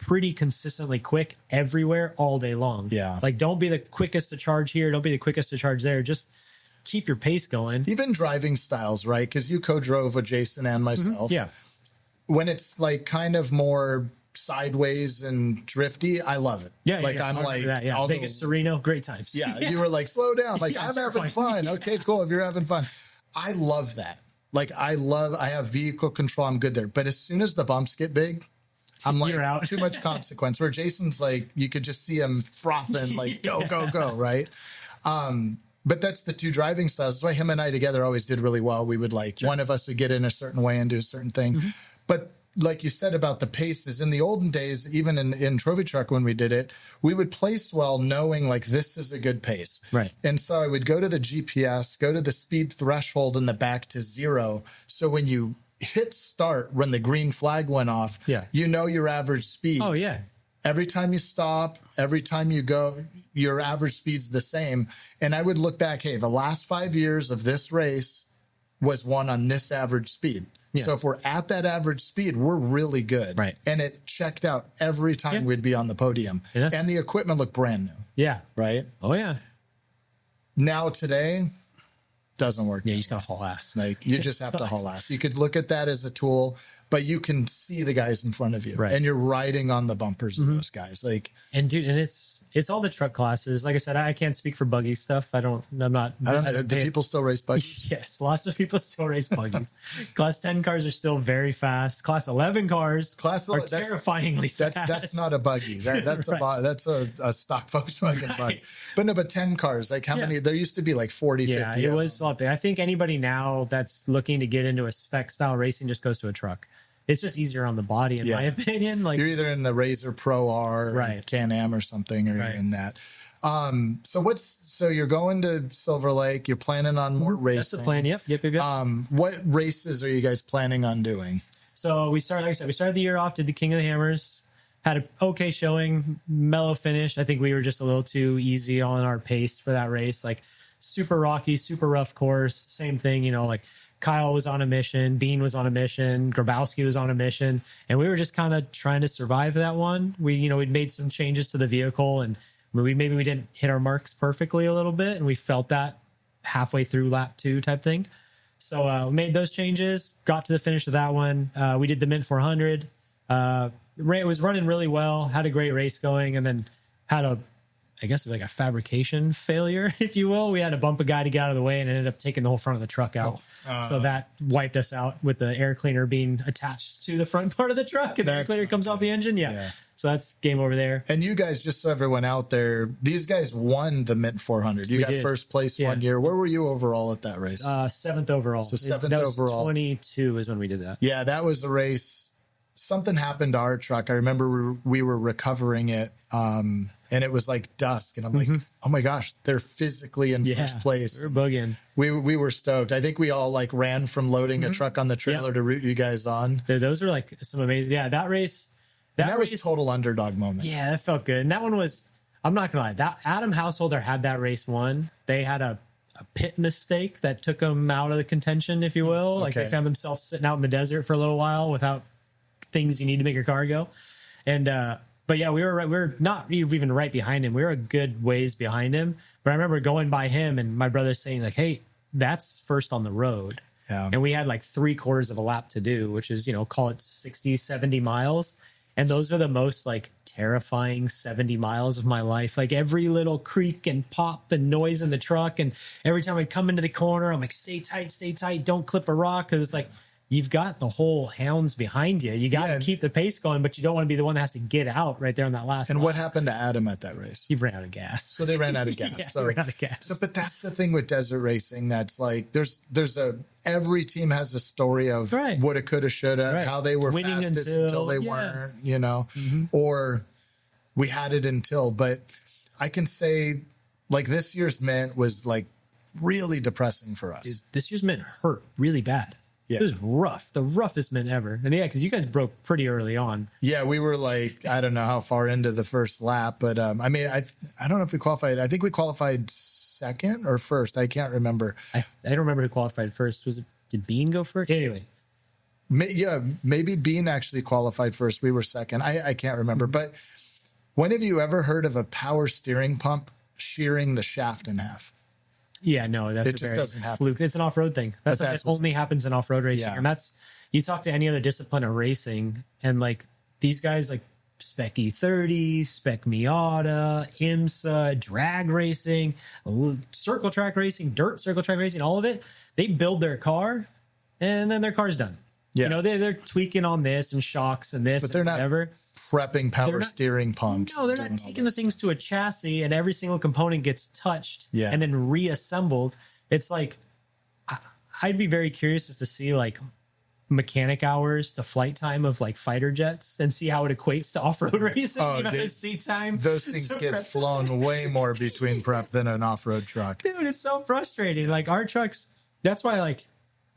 pretty consistently quick everywhere all day long. Yeah. Like, don't be the quickest to charge here. Don't be the quickest to charge there. Just keep your pace going. Even driving styles, right? Because you co-drove with Jason and myself. Yeah. When it's like kind of more sideways and drifty, I love it. Yeah. Like yeah. I'm like, that, yeah. although- Vegas to Reno, great times. yeah, you were like, slow down. Like, Yeah, I'm it's having fun. Okay, cool. If you're having fun. I love that. Like, I have vehicle control. I'm good there. But as soon as the bumps get big, I'm like, You're out. too much consequence. Where Jason's like, you could just see him frothing, like, go, right? But that's the two driving styles. That's why him and I together always did really well. We would like, one of us would get in a certain way and do a certain thing. But like you said about the paces, in the olden days, even in Trophy Truck when we did it, we would place well knowing like this is a good pace. Right. And so I would go to the GPS, go to the speed threshold in the back to 0. So when you hit start, when the green flag went off, Yeah. you know your average speed. Oh, yeah. Every time you stop, every time you go, your average speed's the same. And I would look back, hey, the last 5 years of this race was won on this average speed. Yeah. So if we're at that average speed, we're really good. Right. And it checked out every time we'd be on the podium. Yeah, and the equipment looked brand new. Yeah. Right. Oh, yeah. Now today, doesn't work. Yeah, you just got to haul ass. Like you just have to haul ass. You could look at that as a tool, but you can see the guys in front of you. Right. And you're riding on the bumpers of those guys. Like, And dude, and it's all the truck classes. Like I said, I can't speak for buggy stuff. I don't know. do people still race buggies? Yes, lots of people still race buggies. Class 10 cars are still very fast. Class 11 cars are terrifyingly fast. That's not a buggy. That's Right. that's a stock Volkswagen buggy. But 10 cars, like how many? There used to be like 40, Yeah, 50. it was a lot big. I think anybody now that's looking to get into a spec style racing just goes to a truck. It's just easier on the body, in my opinion. Like you're either in the Razor Pro R, Right. Can-Am or something, or Right. in that. So you're going to Silver Lake. You're planning on more racing. that's the plan. Yep. What races are you guys planning on doing? So we started, like I said, we started the year off, did the King of the Hammers, had an okay showing, mellow finish. I think we were just a little too easy on our pace for that race. Like super rocky, super rough course. Same thing, like Kyle was on a mission, Bean was on a mission, Grabowski was on a mission, and we were just kind of trying to survive that one. We'd made some changes to the vehicle, and maybe we didn't hit our marks perfectly a little bit, and we felt that halfway through lap 2 type thing. So we made those changes, got to the finish of that one. We did the Mint 400. It was running really well, had a great race going, and then had like a fabrication failure, if you will. We had to bump a guy to get out of the way and ended up taking the whole front of the truck out. So that wiped us out with the air cleaner being attached to the front part of the truck, and the air cleaner comes off the engine. Yeah. So that's game over there. And you guys, just so everyone out there, these guys won the Mint 400. You got did. first place one year. Where were you overall at that race? 7th overall. So 7th that was overall. 22 is when we did that. Yeah, that was a race. Something happened to our truck. I remember we were recovering it, and it was like dusk. And I'm like, oh my gosh, they're physically in first place. We're bugging. We were stoked. I think we all like ran from loading a truck on the trailer to route you guys on. Those were like some amazing. Yeah, that race. That was a total underdog moment. Yeah, that felt good. And that one was, I'm not going to lie, that Adam Householder had that race won. They had a pit mistake that took them out of the contention, if you will. Like they found themselves sitting out in the desert for a little while without things you need to make your car go. And, but yeah, we were not even right behind him. We were a good ways behind him. But I remember going by him and my brother saying like, hey, that's first on the road. Yeah. And we had like 3/4 of a lap to do, which is, call it 60, 70 miles. And those are the most like terrifying 70 miles of my life. Like every little creak and pop and noise in the truck. And every time I come into the corner, I'm like, stay tight. Don't clip a rock. Cause it's like, you've got the whole hounds behind you. You got to keep the pace going, but you don't want to be the one that has to get out right there on that last And lap. what happened to Adam at that race? He ran out of gas. So they ran out of gas. Yeah, ran out of gas. But that's the thing with desert racing. That's like, every team has a story of woulda, coulda, shoulda, how they were winning fastest until they weren't, or we had it until, but I can say like this year's Mint was like really depressing for us. Dude, this year's Mint hurt really bad. Yeah. It was rough, the roughest Mint ever. And because you guys broke pretty early on. Yeah, we were like, I don't know how far into the first lap, but I don't know if we qualified. I think we qualified second or first. I can't remember. I don't remember who qualified first. Did Bean go first? Anyway, Maybe Bean actually qualified first. We were second. I can't remember. But when have you ever heard of a power steering pump shearing the shaft in half? Yeah, no, that's It just doesn't happen. fluke. It's an off-road thing. It only happens in off-road racing. Yeah. And that's, you talk to any other discipline of racing, and like these guys, like Spec E30, Spec Miata, IMSA, drag racing, circle track racing, dirt circle track racing, all of it, they build their car and then their car's done. Yeah. You know, they're tweaking on this and shocks and this, But they're and not whatever. prepping power steering pumps. No, they're not taking the things to a chassis and every single component gets touched and then reassembled. It's like, I'd be very curious as to see like mechanic hours to flight time of like fighter jets and see how it equates to off-road racing. Seat time. Those things get flown way more between prep than an off-road truck. Dude, it's so frustrating. Like our trucks, that's why like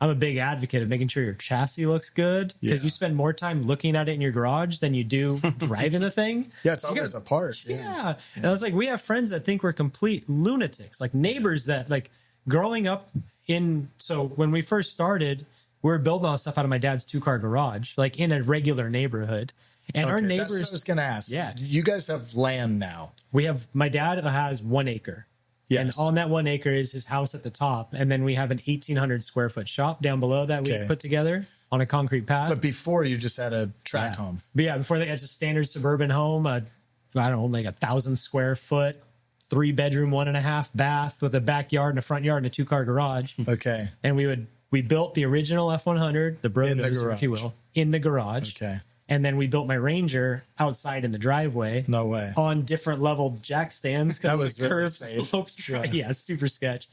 I'm a big advocate of making sure your chassis looks good because you spend more time looking at it in your garage than you do driving the thing. Yeah, it's always a part. Yeah. And I was like, we have friends that think we're complete lunatics, like neighbors that like growing up so when we first started, we were building all this stuff out of my dad's 2-car garage, like in a regular neighborhood. And our neighbors. That's what I was going to ask. Yeah. You guys have land now. My dad has 1 acre. Yes. And on that 1 acre is his house at the top. And then we have an 1,800 square foot shop down below that we put together on a concrete pad. But before you just had a track home. But yeah, before they had a standard suburban home, I don't know, like 1,000 square foot, 3-bedroom, 1.5 bath with a backyard and a front yard and a 2-car garage. Okay. And we built the original F100, the Brothers, if you will, in the garage. Okay. And then we built my Ranger outside in the driveway. No way. On different level jack stands. That was really curved safe. Yeah, super sketch.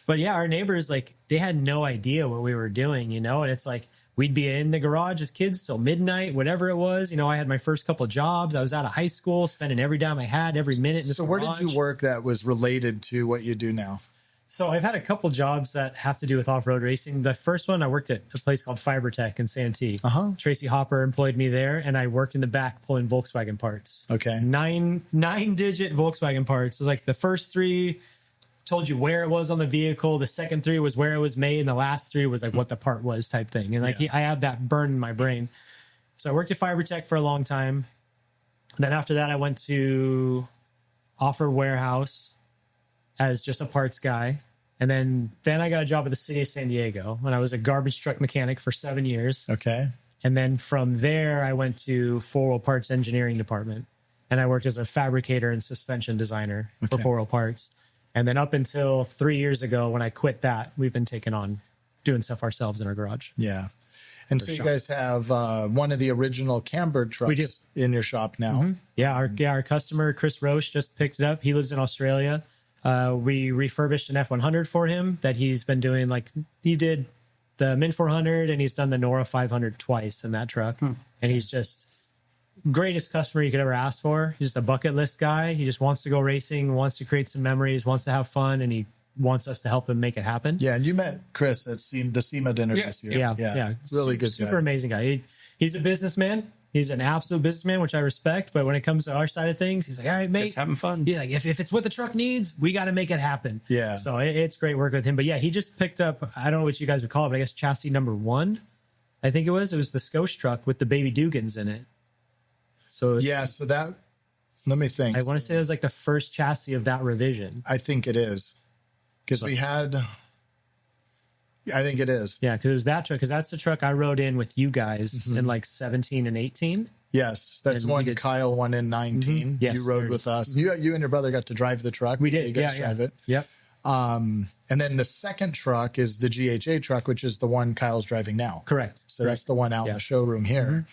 But yeah, our neighbors, like, they had no idea what we were doing, you know? And it's like, we'd be in the garage as kids till midnight, whatever it was. You know, I had my first couple of jobs. I was out of high school, spending every dime I had, every minute in this garage. Where did you work that was related to what you do now? So I've had a couple jobs that have to do with off-road racing. The first one, I worked at a place called Fibertech in Santee. Tracy Hopper employed me there, and I worked in the back pulling Volkswagen parts. Okay. Nine-digit Volkswagen parts. It was like the first 3 told you where it was on the vehicle. The second 3 was where it was made, and the last 3 was like what the part was type thing. And like I had that burned in my brain. So I worked at Fibertech for a long time. Then after that, I went to Offer Warehouse as just a parts guy. And then I got a job at the city of San Diego when I was a garbage truck mechanic for 7 years. Okay. And then from there, I went to 4-wheel parts engineering department. And I worked as a fabricator and suspension designer for 4-wheel parts. And then up until 3 years ago, when I quit that, we've been taking on doing stuff ourselves in our garage. Yeah. And so you guys have one of the original Camberg trucks in your shop now. Mm-hmm. Yeah, our customer, Chris Roche, just picked it up. He lives in Australia. We refurbished an F100 for him that he's been doing. Like, he did the Min 400 and he's done the Nora 500 twice in that truck. And he's just greatest customer you could ever ask for. He's just a bucket list guy. He just wants to go racing, wants to create some memories, wants to have fun, and he wants us to help him make it happen. Yeah, and you met Chris at the SEMA dinner this year. Yeah. Really good super guy. Amazing guy. He's a businessman. He's an absolute businessman, which I respect. But when it comes to our side of things, he's like, all right, mate. Just having fun. Yeah, like if it's what the truck needs, we got to make it happen. Yeah. So it's great work with him. But yeah, he just picked up, I don't know what you guys would call it, but I guess chassis number 1, I think it was. It was the Scotia truck with the baby Dugans in it. So so that, let me think. I want to say it was like the first chassis of that revision. I think it is. Because we had, I think it is. Yeah, because it was that truck. Because that's the truck I rode in with you guys in like 17 and 18. Yes, that's And one Kyle won in 19. Yes, you rode with us. You and your brother got to drive the truck. We did. You guys drive it. Yep. And then the second truck is the GHA truck, which is the one Kyle's driving now. Correct. So that's the one out in the showroom here.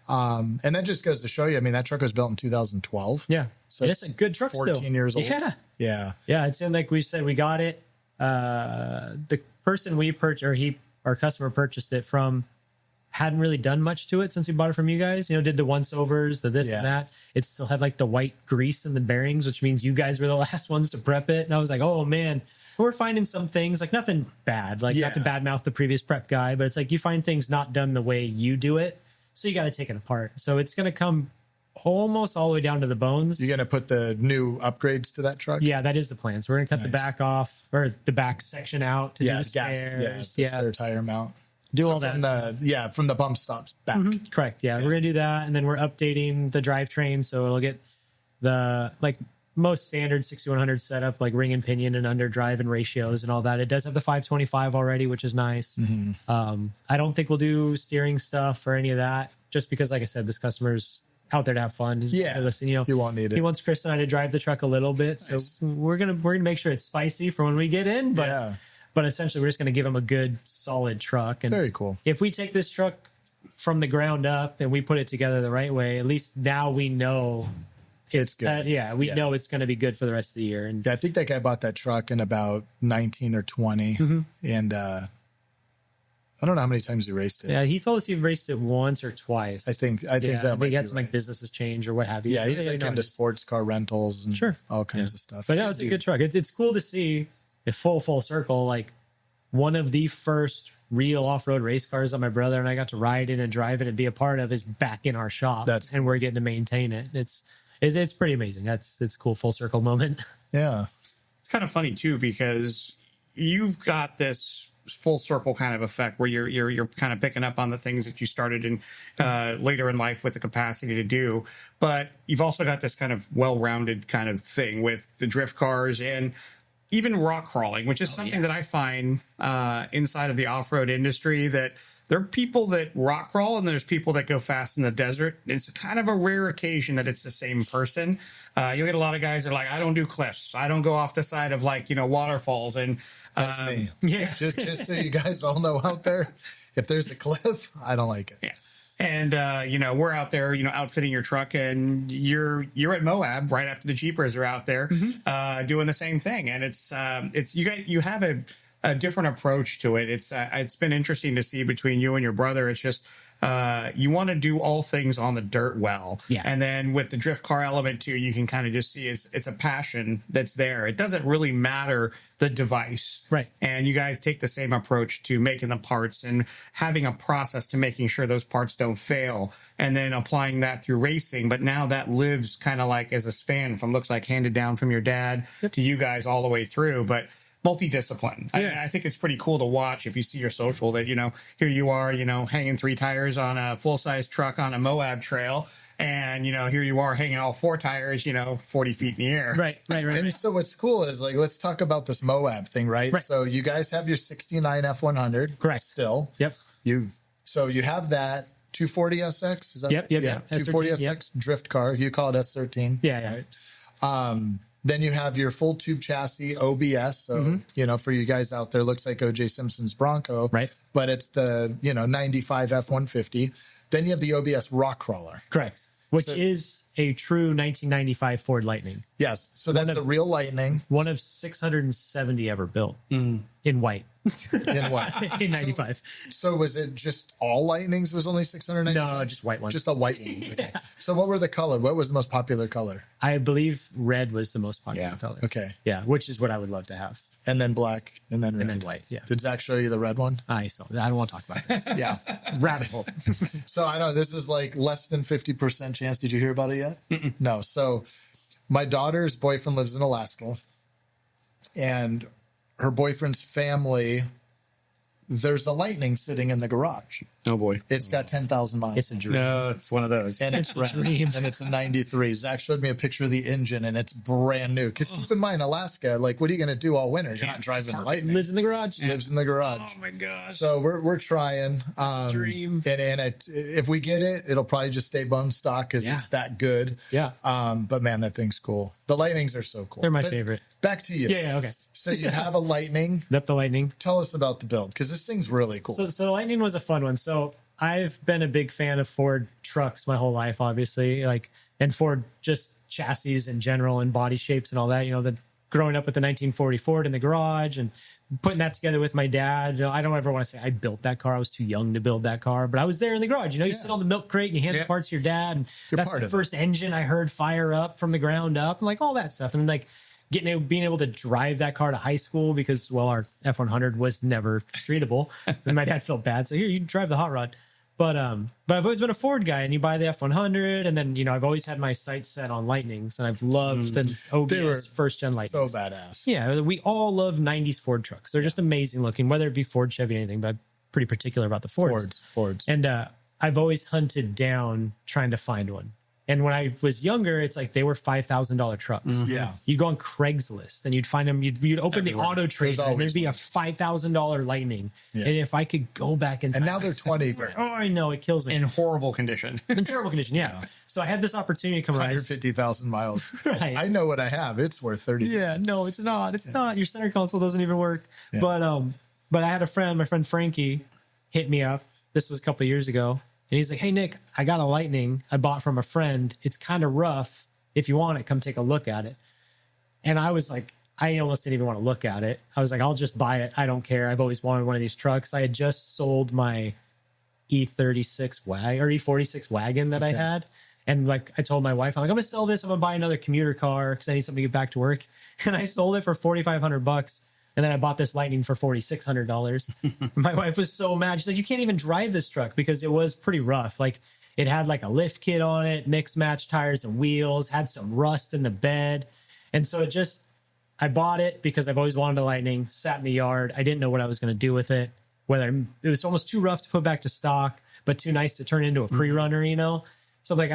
And that just goes to show you, I mean, that truck was built in 2012. Yeah. So it's a good truck 14 still. years old. Yeah. Yeah. Yeah. It's in, like we said, we got it. The person we purchased, or our customer purchased it from, hadn't really done much to it since he bought it from you guys. You know, did the once-overs, the this and that. It still had like the white grease in the bearings, which means you guys were the last ones to prep it. And I was like, oh man, we're finding some things, like nothing bad, like not to badmouth the previous prep guy, but it's like you find things not done the way you do it. So you got to take it apart. So it's going to come almost all the way down to the bones. You're going to put the new upgrades to that truck? Yeah, that is the plan. So we're going to cut the back off, or the back section out to do the gas, spares. the spare tire mount. do all that. From the bump stops back. Correct. Yeah, we're gonna do that, and then we're updating the drivetrain, so it'll get the most standard 6100 setup, like ring and pinion and underdrive and ratios and all that. It does have the 525 already, which is nice. I don't think we'll do steering stuff or any of that, just because, like I said, this customer's out there to have fun. Listen, he won't need it. He wants Chris and I to drive the truck a little bit, so we're gonna make sure it's spicy for when we get in. But essentially, we're just gonna give him a good, solid truck. And very cool. If we take this truck from the ground up and we put it together the right way, at least now we know it's good. We know it's going to be good for the rest of the year. And I think that guy bought that truck in about 19 or 20. And I don't know how many times he raced it. Yeah, he told us he raced it once or twice. I think that he had some businesses change or what have you. Yeah, he's into sports car rentals and all kinds of stuff. But no, it's a good truck. It's cool to see a full circle, like one of the first real off-road race cars that my brother and I got to ride in and drive it and be a part of is back in our shop. And we're getting to maintain it. It's pretty amazing. It's cool, full circle moment. Yeah. It's kind of funny too, because you've got this full circle kind of effect where you're kind of picking up on the things that you started in later in life with the capacity to do, but you've also got this kind of well-rounded kind of thing with the drift cars and even rock crawling, which is something that I find inside of the off-road industry, that there are people that rock crawl and there's people that go fast in the desert. It's kind of a rare occasion that it's the same person. You'll get a lot of guys that are like, I don't do cliffs. I don't go off the side of waterfalls. And that's me. Yeah. just so you guys all know out there, if there's a cliff, I don't like it. Yeah. And, we're out there, outfitting your truck, and you're at Moab right after the Jeepers are out there doing the same thing. And it's you have a different approach to it. It's been interesting to see between you and your brother. It's just you want to do all things on the dirt well. Yeah. And then with the drift car element too, you can kind of just see it's a passion that's there. It doesn't really matter the device. Right. And you guys take the same approach to making the parts and having a process to making sure those parts don't fail, and then applying that through racing. But now that lives kind of like as a span from, looks like handed down from your dad to you guys all the way through. But multidiscipline. I think it's pretty cool to watch if you see your social that, here you are, hanging 3 tires on a full-size truck on a Moab trail. And, here you are hanging all 4 tires, 40 feet in the air. Right. And so what's cool is, let's talk about this Moab thing, right? So you guys have your 69 F100. Correct. Still. Yep. So you have that 240 SX? Is that? Yep. 240 SX drift car. You call it S13. Yeah. Right? Then you have your full tube chassis OBS. So, for you guys out there, looks like OJ Simpson's Bronco. Right. But it's the, 95 F-150. Then you have the OBS rock crawler. Correct. Which is a true 1995 Ford Lightning. Yes. So that's a real Lightning. One of 670 ever built in white. In what? In 95. So was it just all Lightnings was only 695? No, just white ones. Just a white one. Okay. So what were the color? What was the most popular color? I believe red was the most popular color. Okay. Yeah, which is what I would love to have. And then black, and then red. And then white, yeah. Did Zach show you the red one? I saw that. I don't want to talk about this. Yeah. Rabbit hole. So I know this is like less than 50% chance. Did you hear about it yet? No. So my daughter's boyfriend lives in Alaska, and her boyfriend's family, there's a Lightning sitting in the garage. Oh boy. It's got 10,000 miles. It's a dream. No, it's one of those. And it's a dream. And it's a 93. Zach showed me a picture of the engine, and it's brand new. Because keep in mind, Alaska, what are you going to do all winter? You're not driving the Lightning. Lives in the garage. Lives in the garage. Oh my gosh. So we're trying. It's a dream. And if we get it, it'll probably just stay bone stock because it's that good. Yeah. But man, that thing's cool. The Lightnings are so cool. They're my favorite. Back to you. Yeah, okay. So you have a Lightning. Yep, the Lightning. Tell us about the build, because this thing's really cool. So the Lightning was a fun one. So I've been a big fan of Ford trucks my whole life, obviously, and Ford just chassis in general and body shapes and all that. Growing up with the 1940 Ford in the garage and putting that together with my dad. I don't ever want to say I built that car. I was too young to build that car, but I was there in the garage. You sit on the milk crate and you hand the parts to your dad, and that's the first engine I heard fire up from the ground up, and all that stuff. And being able to drive that car to high school because, our F100 was never streetable. And my dad felt bad. So here, you drive the hot rod. But I've always been a Ford guy, and you buy the F100, and then, I've always had my sights set on Lightnings, and I've loved the OBS first-gen Lightnings. So badass. Yeah, we all love 90s Ford trucks. They're just amazing looking, whether it be Ford, Chevy, anything. But pretty particular about the Fords. And I've always hunted down trying to find one. And when I was younger, it's like they were $5,000 trucks. Yeah. You'd go on Craigslist and you'd find them. You'd open the auto trader and there'd be a $5,000 Lightning. Yeah. And if I could go back in time, and now they're 20. Oh, I know, it kills me. In horrible condition. In terrible condition, yeah. So I had this opportunity to come around. 150,000 miles. Right. I know what I have. It's worth 30. Yeah, no, it's not. It's not. Your center console doesn't even work. Yeah. But I had a friend, my friend Frankie, hit me up. This was a couple of years ago. And he's like, hey, Nick, I got a Lightning I bought from a friend. It's kind of rough. If you want it, come take a look at it. And I was like, I almost didn't even want to look at it. I was like, I'll just buy it. I don't care. I've always wanted one of these trucks. I had just sold my E36 wagon or E46 wagon that I had. And like I told my wife, I'm like, I'm going to sell this. I'm going to buy another commuter car because I need something to get back to work. And I sold it for $4,500. And then I bought this Lightning for $4,600. My wife was so mad. She's like, you can't even drive this truck because it was pretty rough. Like it had like a lift kit on it, mixed match tires and wheels, had some rust in the bed. And so I bought it because I've always wanted a Lightning, sat in the yard. I didn't know what I was going to do with it. It was almost too rough to put back to stock, but too nice to turn into a pre-runner, you know? So I'm like,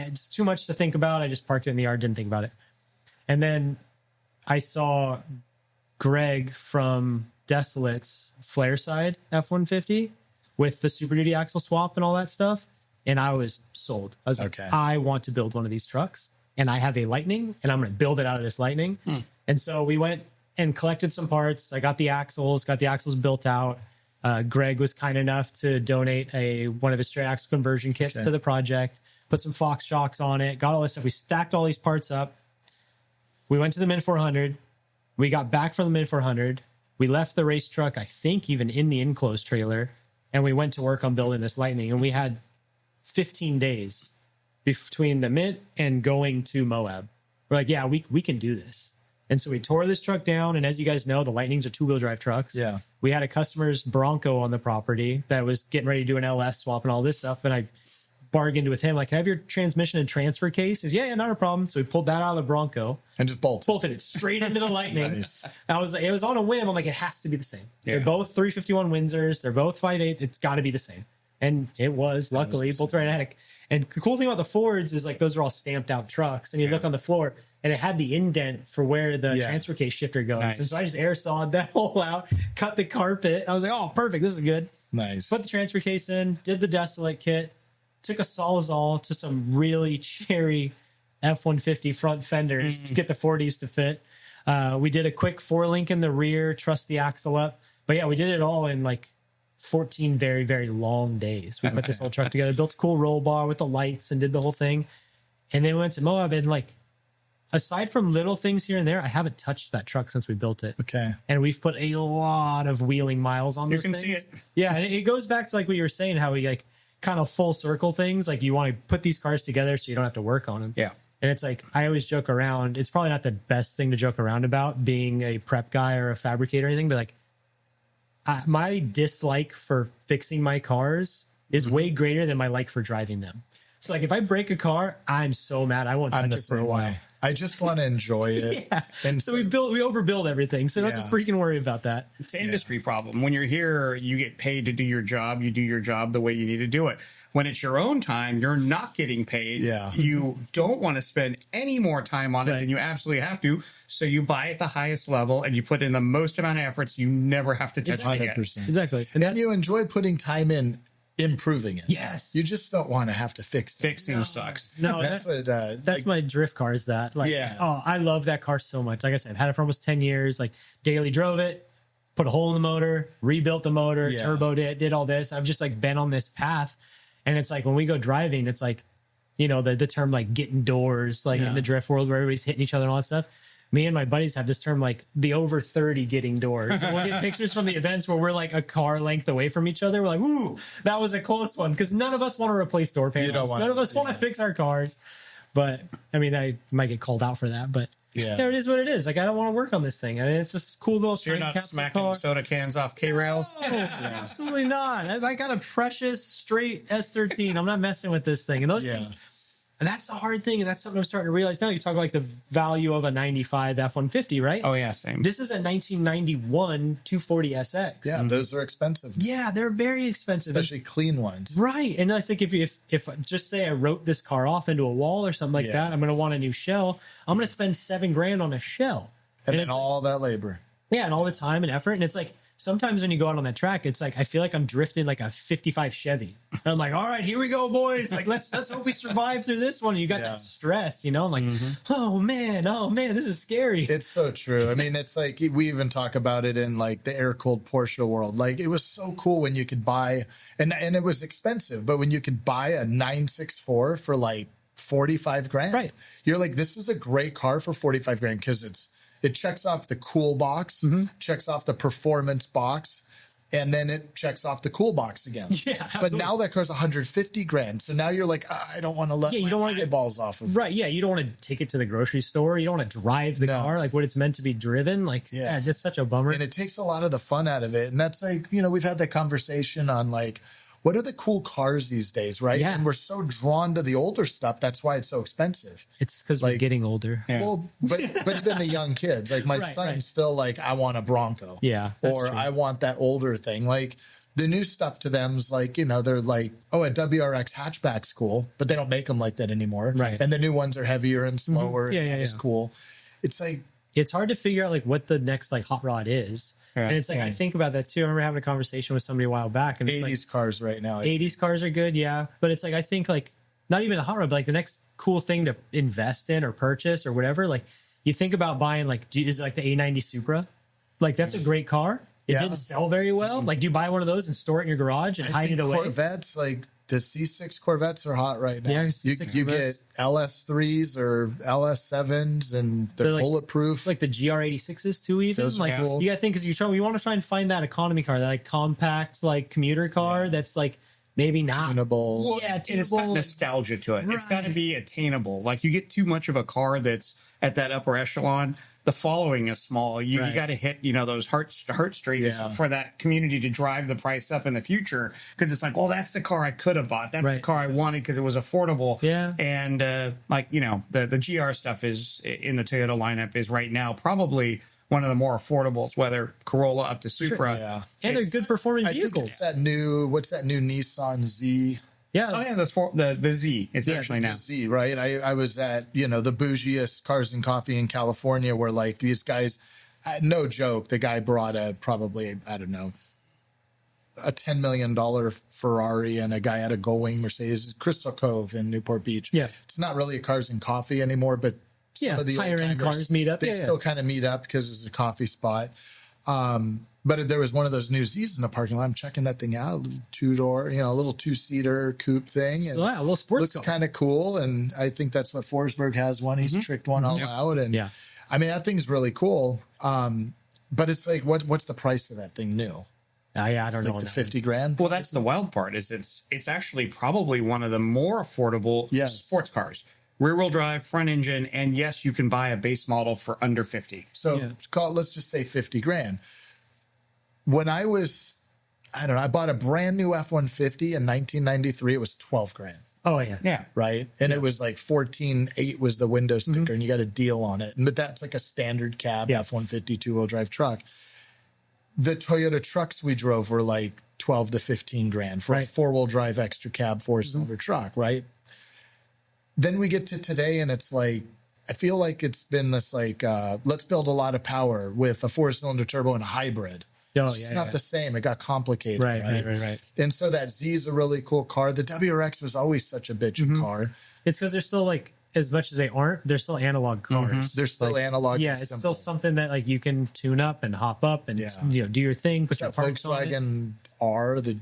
it's too much to think about. I just parked it in the yard, didn't think about it. And then I saw Greg from Desolate's Flare Side F-150 with the Super Duty axle swap and all that stuff. And I was sold. I was like, I want to build one of these trucks. And I have a Lightning, and I'm going to build it out of this Lightning. And so we went and collected some parts. I got the axles built out. Greg was kind enough to donate one of his straight axle conversion kits to the project, put some Fox shocks on it, got all this stuff. We stacked all these parts up. We went to the Min 400. We got back from the Min 400. We left the race truck, I think, even in the enclosed trailer, and we went to work on building this Lightning. And we had 15 days between the Mint and going to Moab. We're like, yeah, we can do this. And so we tore this truck down. And as you guys know, the Lightnings are 2-wheel drive trucks. Yeah. We had a customer's Bronco on the property that was getting ready to do an LS swap and all this stuff. And I bargained with him, like, can I have your transmission and transfer case? He says, yeah, not a problem. So we pulled that out of the Bronco. And just bolted it straight into the Lightning. Nice. I was like, it was on a whim. I'm like, it has to be the same. Yeah. They're both 351 Windsors. They're both 5.8. It's got to be the same. And it was, luckily, both right. And the cool thing about the Fords is like those are all stamped out trucks. And you look on the floor and it had the indent for where the transfer case shifter goes. Nice. And so I just air sawed that hole out, cut the carpet. I was like, oh, perfect. This is good. Nice. Put the transfer case in, did the Desolate kit, took a Sawzall to some really cherry F-150 front fenders to get the 40s to fit. We did a quick 4-link in the rear, trussed the axle up. But yeah, we did it all in like 14 very, very long days. We put this whole truck together, built a cool roll bar with the lights and did the whole thing. And then we went to Moab and like, aside from little things here and there, I haven't touched that truck since we built it. Okay. And we've put a lot of wheeling miles on those things. You can see it. Yeah. And it goes back to like what you were saying, how we like kind of full circle things. Like you want to put these cars together so you don't have to work on them. Yeah. And it's like, I always joke around. It's probably not the best thing to joke around about being a prep guy or a fabricator or anything, but like my dislike for fixing my cars is way greater than my like for driving them. So like if I break a car, I'm so mad. I won't touch it for a while. I just want to enjoy it. Yeah. And so we overbuild everything. So you don't have to freaking worry about that. It's an industry problem. When you're here, you get paid to do your job. You do your job the way you need to do it. When it's your own time, you're not getting paid. Yeah. You don't want to spend any more time on it than you absolutely have to. So you buy at the highest level and you put in the most amount of efforts. You never have to touch it again. 100%. Exactly. And then you enjoy putting time in improving it. Yes. You just don't want to have to fix it. Fixing sucks. No, that's like, my drift car is that. Like, oh, I love that car so much. Like I said, I've had it for almost 10 years. Like daily drove it, put a hole in the motor, rebuilt the motor, turboed it, did all this. I've just like been on this path. And it's like when we go driving, it's like, you know, the term like getting doors, like in the drift world where everybody's hitting each other and all that stuff. Me and my buddies have this term like the over 30 getting doors. And we'll get pictures from the events where we're like a car length away from each other. We're like, ooh, that was a close one. Because none of us want to replace door panels. None of us want to fix our cars. But I mean, I might get called out for that. But there it is what it is. Like, I don't want to work on this thing. I mean, it's just a cool little You're not smacking soda cans off K-rails? No, absolutely not. I got a precious straight S13. I'm not messing with this thing. And those things, And that's the hard thing. And that's something I'm starting to realize now. You talk about like the value of a 95 F-150, right? Oh, yeah, same. This is a 1991 240SX. Yeah, those are expensive. Yeah, they're very expensive. Especially clean ones. Right. And I think if just say I wrote this car off into a wall or something like that, I'm going to want a new shell. I'm going to spend $7,000 on a shell. And then all that labor. Yeah, and all the time and effort. And it's like, sometimes when you go out on that track, it's like I feel like I'm drifting like a 55 Chevy. And I'm like, all right, here we go, boys. Like let's hope we survive through this one. And you got that stress, you know. I'm like, oh man, this is scary. It's so true. I mean, it's like we even talk about it in like the air cooled Porsche world. Like it was so cool when you could buy, and it was expensive, but when you could buy a 964 for like 45 grand, right? You're like, this is a great car for 45 grand because it checks off the cool box, checks off the performance box, and then it checks off the cool box again. Yeah, absolutely. But now that car's 150 grand. So now you're like, I don't want to let you don't want to get balls off of. Right. Yeah. You don't want to take it to the grocery store. You don't want to drive the car like what it's meant to be driven. Like, that's such a bummer. And it takes a lot of the fun out of it. And that's like, we've had that conversation on like, what are the cool cars these days, right? Yeah. And we're so drawn to the older stuff. That's why it's so expensive. It's because we're getting older. Yeah. Well, but even the young kids, like my son's still like, I want a Bronco. Yeah. Or true. I want that older thing. Like the new stuff to them's like, they're like, oh, a WRX hatchback's cool, but they don't make them like that anymore. Right. And the new ones are heavier and slower. And it's cool. It's like, it's hard to figure out like what the next like hot rod is. Yeah. And it's like, I think about that too. I remember having a conversation with somebody a while back. And it's 80s cars right now. 80s cars are good, yeah. But it's like, I think like, not even a hot rod, but like the next cool thing to invest in or purchase or whatever. Like you think about buying like, is it like the A90 Supra? Like that's a great car. It didn't sell very well. Like do you buy one of those and store it in your garage and hide it away? Corvettes, like the C6 Corvettes are hot right now. Yeah, you get LS3s or LS7s and they're like, bulletproof. Like the GR86s too, even. Those like cool. You got to think because you want to try and find that economy car, that like compact like commuter car that's like maybe not tunable. Well, and it's got nostalgia to it. Right. It's got to be attainable. Like you get too much of a car that's at that upper echelon. The following is small. You got to hit, those heartstrings for that community to drive the price up in the future. Because it's like, well, that's the car I could have bought. That's the car I wanted because it was affordable. Yeah. And the GR stuff is in the Toyota lineup is right now probably one of the more affordables, whether Corolla up to Supra. Sure. Yeah. And they're good performing vehicles. I think it's that new Nissan Z. Yeah. Oh, yeah. That's the Z. It's actually now. The Z, right? I was at, the bougiest Cars and Coffee in California where, like, these guys, no joke, the guy brought probably, I don't know, a $10 million Ferrari and a guy had a Going Mercedes, Crystal Cove in Newport Beach. Yeah. It's not really a Cars and Coffee anymore, but some of the higher end cars meet up. They still kind of meet up because it's a coffee spot. But there was one of those new Z's in the parking lot. I'm checking that thing out, a little two-door, a little two-seater coupe thing. And so, a little sports looks kind of cool. And I think that's what Forsberg has one. He's tricked one all out. And I mean, that thing's really cool. But it's like, what's the price of that thing new? I don't know. The 50 grand? Well, that's the wild part is it's actually probably one of the more affordable sports cars. Rear-wheel drive, front engine, and yes, you can buy a base model for under 50. So let's just say 50 grand. When I was, I bought a brand new F-150 in 1993. It was 12 grand. Oh, yeah. Yeah. Right? And it was like 14.8 was the window sticker, and you got a deal on it. But that's like a standard cab F-150 two-wheel drive truck. The Toyota trucks we drove were like 12 to 15 grand for a four-wheel drive extra cab four-cylinder truck, right? Then we get to today, and it's like, I feel like it's been this like, let's build a lot of power with a four-cylinder turbo and a hybrid. It's not the same. It got complicated. Right. And so that Z is a really cool car. The WRX was always such a bitch of car. It's because they're still like, as much as they aren't, they're still analog cars. They're still analog. Yeah, it's still something that like you can tune up and hop up and do your thing. What's that Volkswagen R, the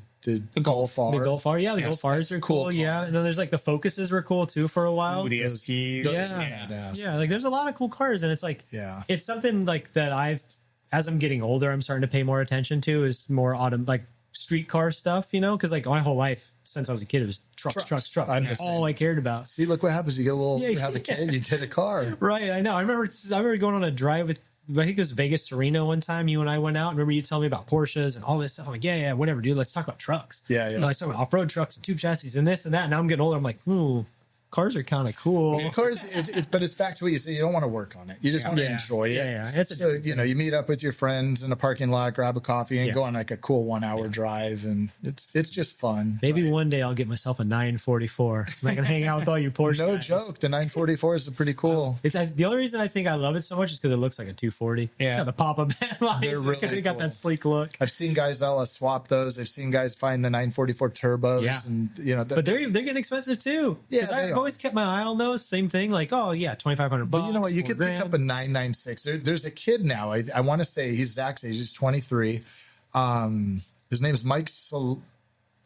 Golf R? The Golf R, the Golf Rs are cool. Yeah, and then there's like the Focuses were cool too for a while. Ooh, the STs. Yeah, like there's a lot of cool cars, and it's like it's something like that as I'm getting older, I'm starting to pay more attention to is more like street car stuff, because like my whole life since I was a kid, it was trucks. That's all I cared about. See, look what happens. You get you have a kid, you get a car. Right, I know. I remember going on a drive with, I think it was Vegas to Reno one time. You and I went out. I remember you telling me about Porsches and all this stuff. I'm like, yeah, whatever, dude. Let's talk about trucks. Yeah. Let's talk about off-road trucks and tube chassis and this and that. And now I'm getting older. I'm like, cars are kind of cool. Of course, but it's back to what you say. You don't want to work on it. You just want to enjoy it. Yeah. It's so, you meet up with your friends in a parking lot, grab a coffee, and go on like a cool 1 hour drive. And it's just fun. Maybe one day I'll get myself a 944. I'm not going to hang out with all your Porsche No guys. joke. The 944 is pretty cool. The only reason I think I love it so much is because it looks like a 240. It's got the pop-up headlights. They're really It got cool. that sleek look. I've seen guys swap those. I've seen guys find the 944 turbos. Yeah. And, But they're getting expensive too. Yeah, 'Cause they I've are. always kept my eye on those. Same thing. Like, oh yeah, $2,500. But you know what? You could pick $4,000. up a 996. There's a kid now. I want to say he's Zach's age. He's 23. His name's Mike.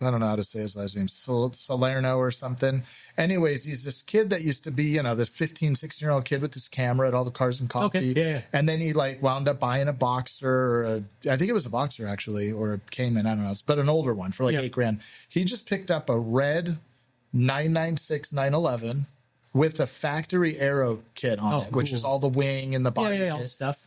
I don't know how to say his last name. Salerno or something. Anyways, he's this kid that used to be, this 15, 16-year-old kid with this camera at all the Cars and Coffee. Okay, yeah. And then he wound up buying a Boxer, or I think it was a Boxer actually, or a Cayman. I don't know. But an older one for like $8,000. He just picked up a red 996 911 with a factory aero kit on it, which cool. is all the wing and the body all the kit. stuff.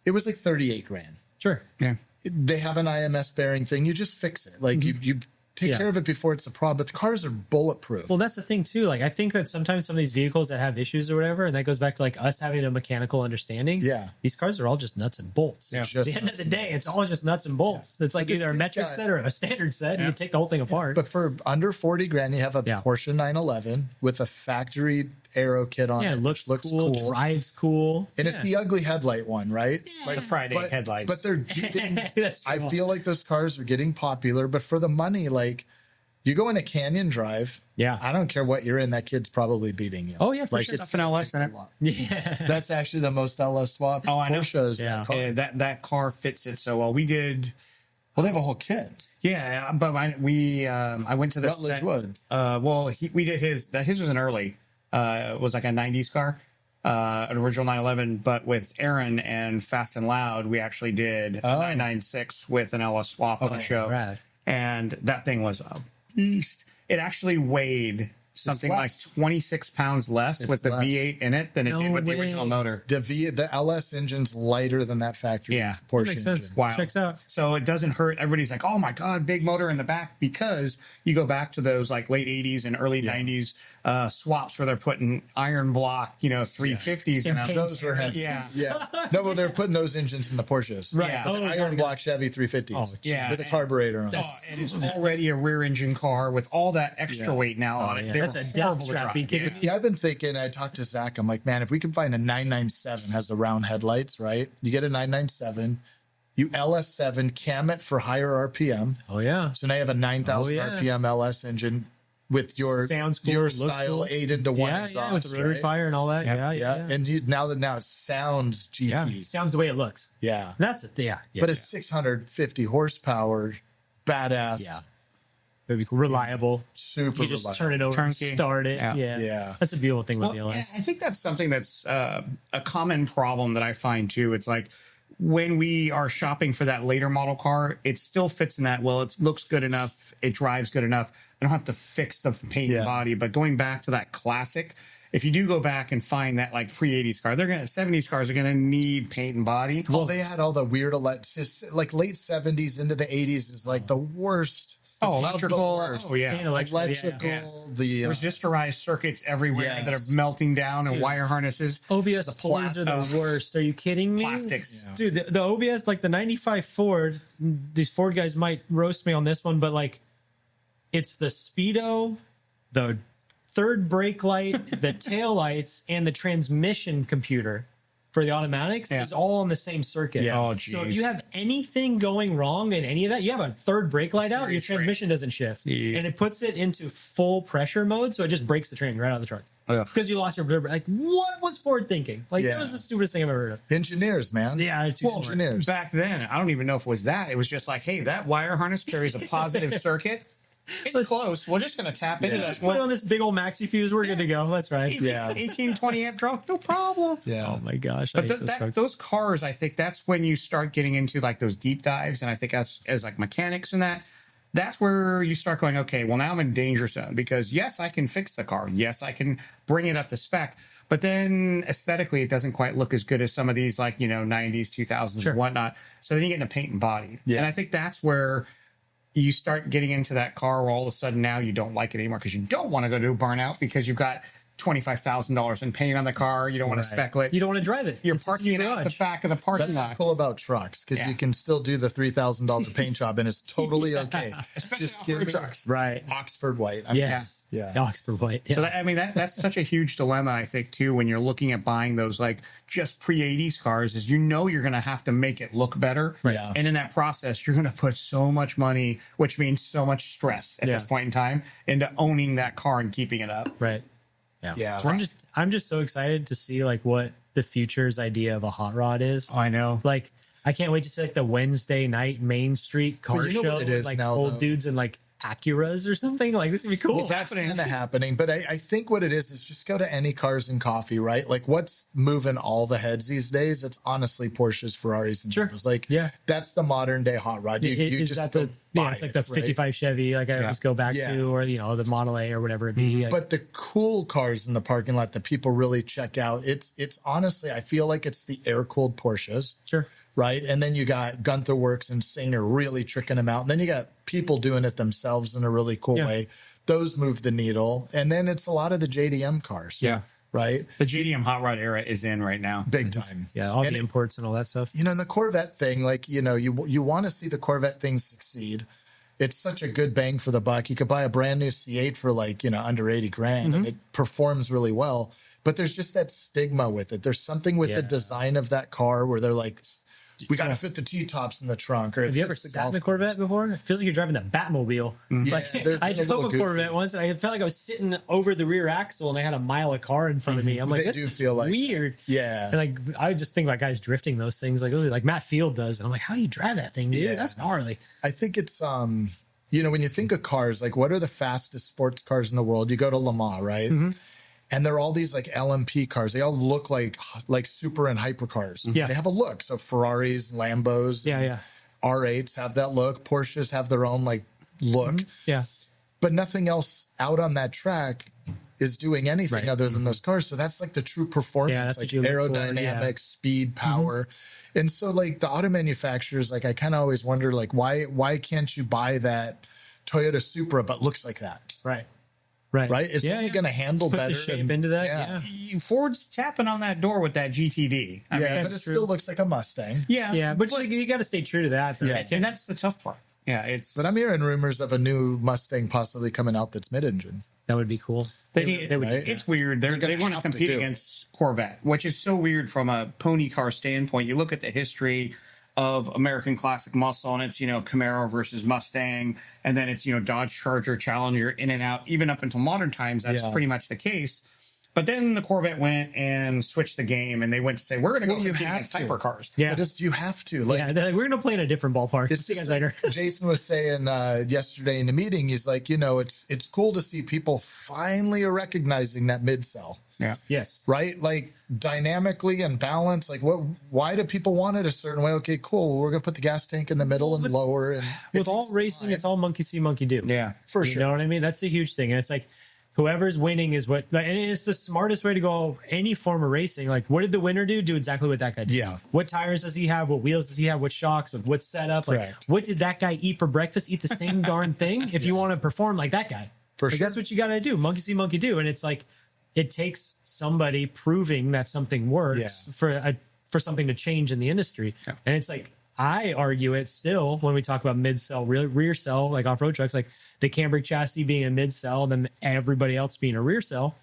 It was like $38,000. Sure. Yeah. They have an IMS bearing thing. You just fix it. Like you take care of it before it's a problem. But the cars are bulletproof. Well, that's the thing too. Like, I think that sometimes some of these vehicles that have issues or whatever, and that goes back to like us having a mechanical understanding. Yeah. These cars are all just nuts and bolts. Yeah. At the end of the day, it's all just nuts and bolts. It's like either a metric set or a standard set, and you take the whole thing apart. But for under $40,000, you have a Porsche 911 with a factory aero kit on it. Yeah, it looks cool, drives cool. And it's the ugly headlight one, right? Like the Friday headlights. But they're getting, That's true. I feel like those cars are getting popular, but for the money, like you go in a Canyon Drive. Yeah. I don't care what you're in. That kid's probably beating you. Oh, yeah, for like sure. Stuff in LS in it. Yeah. That's actually the most LS swap. Oh, I know. Porsches. Yeah. That car fits it so well. We did. Well, they have a whole kit. Yeah, but I went to the Rutledge set. would. We did his. His was an early. It was like a 90s car, an original 911. But with Aaron and Fast and Loud, we actually did a 996 with an LS swap on the show. Rad. And that thing was a beast. It actually weighed something like 26 pounds less with the less. V8 in it than it did with the original motor. The LS engine's lighter than that factory Porsche Makes engine. sense. Wow. Checks out. So it doesn't hurt. Everybody's like, oh my God, big motor in the back, because you go back to those like late 80s and early 90s swaps where they're putting iron block, 350s in them. Those were heavy. Yeah. No, well, they're putting those engines in the Porsches. Right. Yeah. But the iron block Chevy 350s. Oh, yeah. With a carburetor on it. And it's already a rear engine car with all that extra weight now on it. yeah. They That's were a horrible death to trap. drive. You can't- See, I've been thinking, I talked to Zach, I'm like, man, if we can find a 997 has the round headlights, right? You get a 997, you LS7, cam it for higher RPM. Oh, yeah. So now you have a 9,000 Oh, yeah. RPM LS engine with your Sounds cool, your looks style cool. 8-into-1 Yeah, exhaust. with the rotary right? fire and all that. Yeah. And now it sounds GT. Yeah. It sounds the way it looks. Yeah. That's it. Yeah. But it's 650 horsepower, badass. Yeah. Very cool. Reliable. Super You just reliable. turn it over, and Turnkey. start it. Yeah. Yeah. That's a beautiful thing with Well, the LS. I think that's something that's a common problem that I find too. It's like when we are shopping for that later model car, it still fits in that. Well, it looks good enough. It drives good enough. I don't have to fix the paint and body. But going back to that classic, if you do go back and find that like pre-80s car, 70s cars are going to need paint and body. Well, they had all the weird like late 70s into the 80s is like the worst. Oh, Of the electrical. worst. Oh, yeah. And electrical, The Resistorized circuits everywhere Yes. that are melting down and wire harnesses. OBS pullers are the plastics. worst. Are you kidding me? Plastics. Yeah. Dude, the OBS, like the 95 Ford, these Ford guys might roast me on this one, but like it's the speedo, the third brake light, the tail lights, and the transmission computer for the automatics is all on the same circuit. Yeah. Oh, So if geez. you have anything going wrong in any of that, you have a third brake light out, your Serious transmission doesn't shift. Jeez. And it puts it into full pressure mode, so it just breaks the train right out of the truck. Ugh. Because you lost your brake. Like, what was Ford thinking? Like, Yeah. that was the stupidest thing I've ever heard of. engineers, man. Yeah, too smart. engineers. Back then, I don't even know if it was that. It was just like, hey, that wire harness carries a positive circuit. It's close. We're just going to tap into that. Put it on this big old maxi fuse. We're good to go. That's right. 18, 20 amp draw, no problem. Yeah. Oh my gosh. I But hate those trucks. those cars, I think that's when you start getting into like those deep dives. And I think as like mechanics and that's where you start going, okay, well, now I'm in danger zone because yes, I can fix the car. Yes, I can bring it up to spec. But then aesthetically, it doesn't quite look as good as some of these like, 90s, 2000s and whatnot. So then you get into paint and body. Yeah. And I think that's where you start getting into that car where all of a sudden now you don't like it anymore because you don't want to go to a burnout because you've got $25,000 in paint on the car. You don't want to speckle it. You don't want to drive it. You're parking it at the back of the parking That's lot. what's cool about trucks, because you can still do the $3,000 paint job and it's totally okay. Especially Just off-road give me trucks. Right. Oxford white. Yes. Yeah. Oxford white. Yeah. So that's such a huge dilemma, I think, too, when you're looking at buying those like just pre-80s cars, is you're going to have to make it look better. Right. Yeah. And in that process, you're going to put so much money, which means so much stress at this point in time, into owning that car and keeping it up. Right. Yeah. So I'm just so excited to see like what the future's idea of a hot rod is. Oh, I know. Like, I can't wait to see like the Wednesday night Main Street car you know show what it is with, like now, old though? dudes in like Acuras or something. Like, this would be cool. Well, that's kind of happening. But I think what it is just go to any Cars and Coffee, right? Like, what's moving all the heads these days? It's honestly Porsches, Ferraris, and Lambos. Like, that's the modern day hot rod. You just go buy it's like it, the 55 Chevy, like I always go back to, or the Model A or whatever it be. Like, but the cool cars in the parking lot that people really check out, it's honestly, I feel like it's the air-cooled Porsches. Sure. Right. And then you got Gunther Works and Singer really tricking them out. And then you got people doing it themselves in a really cool way. Those move the needle. And then it's a lot of the JDM cars. Yeah. Right. The JDM hot rod era is in right now. Big time. Yeah. All the imports and all that stuff. And the Corvette thing, like, you want to see the Corvette thing succeed. It's such a good bang for the buck. You could buy a brand new C8 for like, under 80 grand and it performs really well. But there's just that stigma with it. There's something with the design of that car where they're like, we got to fit the T-tops in the trunk. Or have you ever sat in a Corvette before? It feels like you're driving the Batmobile. Yeah, I drove a Corvette once, and I felt like I was sitting over the rear axle, and I had a mile of car in front of me. I'm like, this is weird. Yeah. And like, I just think about guys drifting those things, like Matt Field does. And I'm like, how do you drive that thing, dude? That's gnarly. I think it's, when you think of cars, like what are the fastest sports cars in the world? You go to Le Mans, right? And they're all these like LMP cars. They all look like super and hyper cars. Yeah. They have a look. So Ferraris, Lambos, R8s have that look. Porsches have their own like look. Yeah. But nothing else out on that track is doing anything other than those cars. So that's like the true performance, that's like what you look for, aerodynamics, speed, power. And so like the auto manufacturers, like I kind of always wonder, like why can't you buy that Toyota Supra but looks like that? Right. It's only going to handle Put better. the shape into that. Yeah. Ford's tapping on that door with that GTD. I mean, but it still looks like a Mustang. Yeah. But you got to stay true to that. Though. Yeah. And that's the tough part. Yeah. But I'm hearing rumors of a new Mustang possibly coming out that's mid-engine. That would be cool. It's weird. They want to compete against Corvette, which is so weird from a pony car standpoint. You look at the history of American classic muscle, and it's Camaro versus Mustang, and then it's Dodge Charger, Challenger, in and out. Even up until modern times, that's pretty much the case. But then the Corvette went and switched the game, and they went to say, we're going to go compete against hypercars. Yeah, you have to. Like, they're like, we're going to play in a different ballpark. It's just later. Jason was saying yesterday in the meeting, he's like, it's cool to see people finally are recognizing that mid-cell. Yeah. Yes. Right? Like dynamically and balanced. Like why do people want it a certain way? Okay, cool. Well, we're going to put the gas tank in the middle and lower. And with all racing, it's all monkey see, monkey do. Yeah, for sure. You know what I mean? That's a huge thing. And it's like, whoever's winning is and it's the smartest way to go any form of racing. Like, what did the winner do? Do exactly what that guy did. Yeah. What tires does he have? What wheels does he have? What shocks? What setup? Like, what did that guy eat for breakfast? Eat the same darn thing if you want to perform like that guy. For sure. That's what you got to do. Monkey see, monkey do. And it's like, it takes somebody proving that something works for something to change in the industry. Yeah. And it's like, I argue it still when we talk about mid-cell, rear cell, like off-road trucks, like the Cambric chassis being a mid-cell, then everybody else being a rear cell.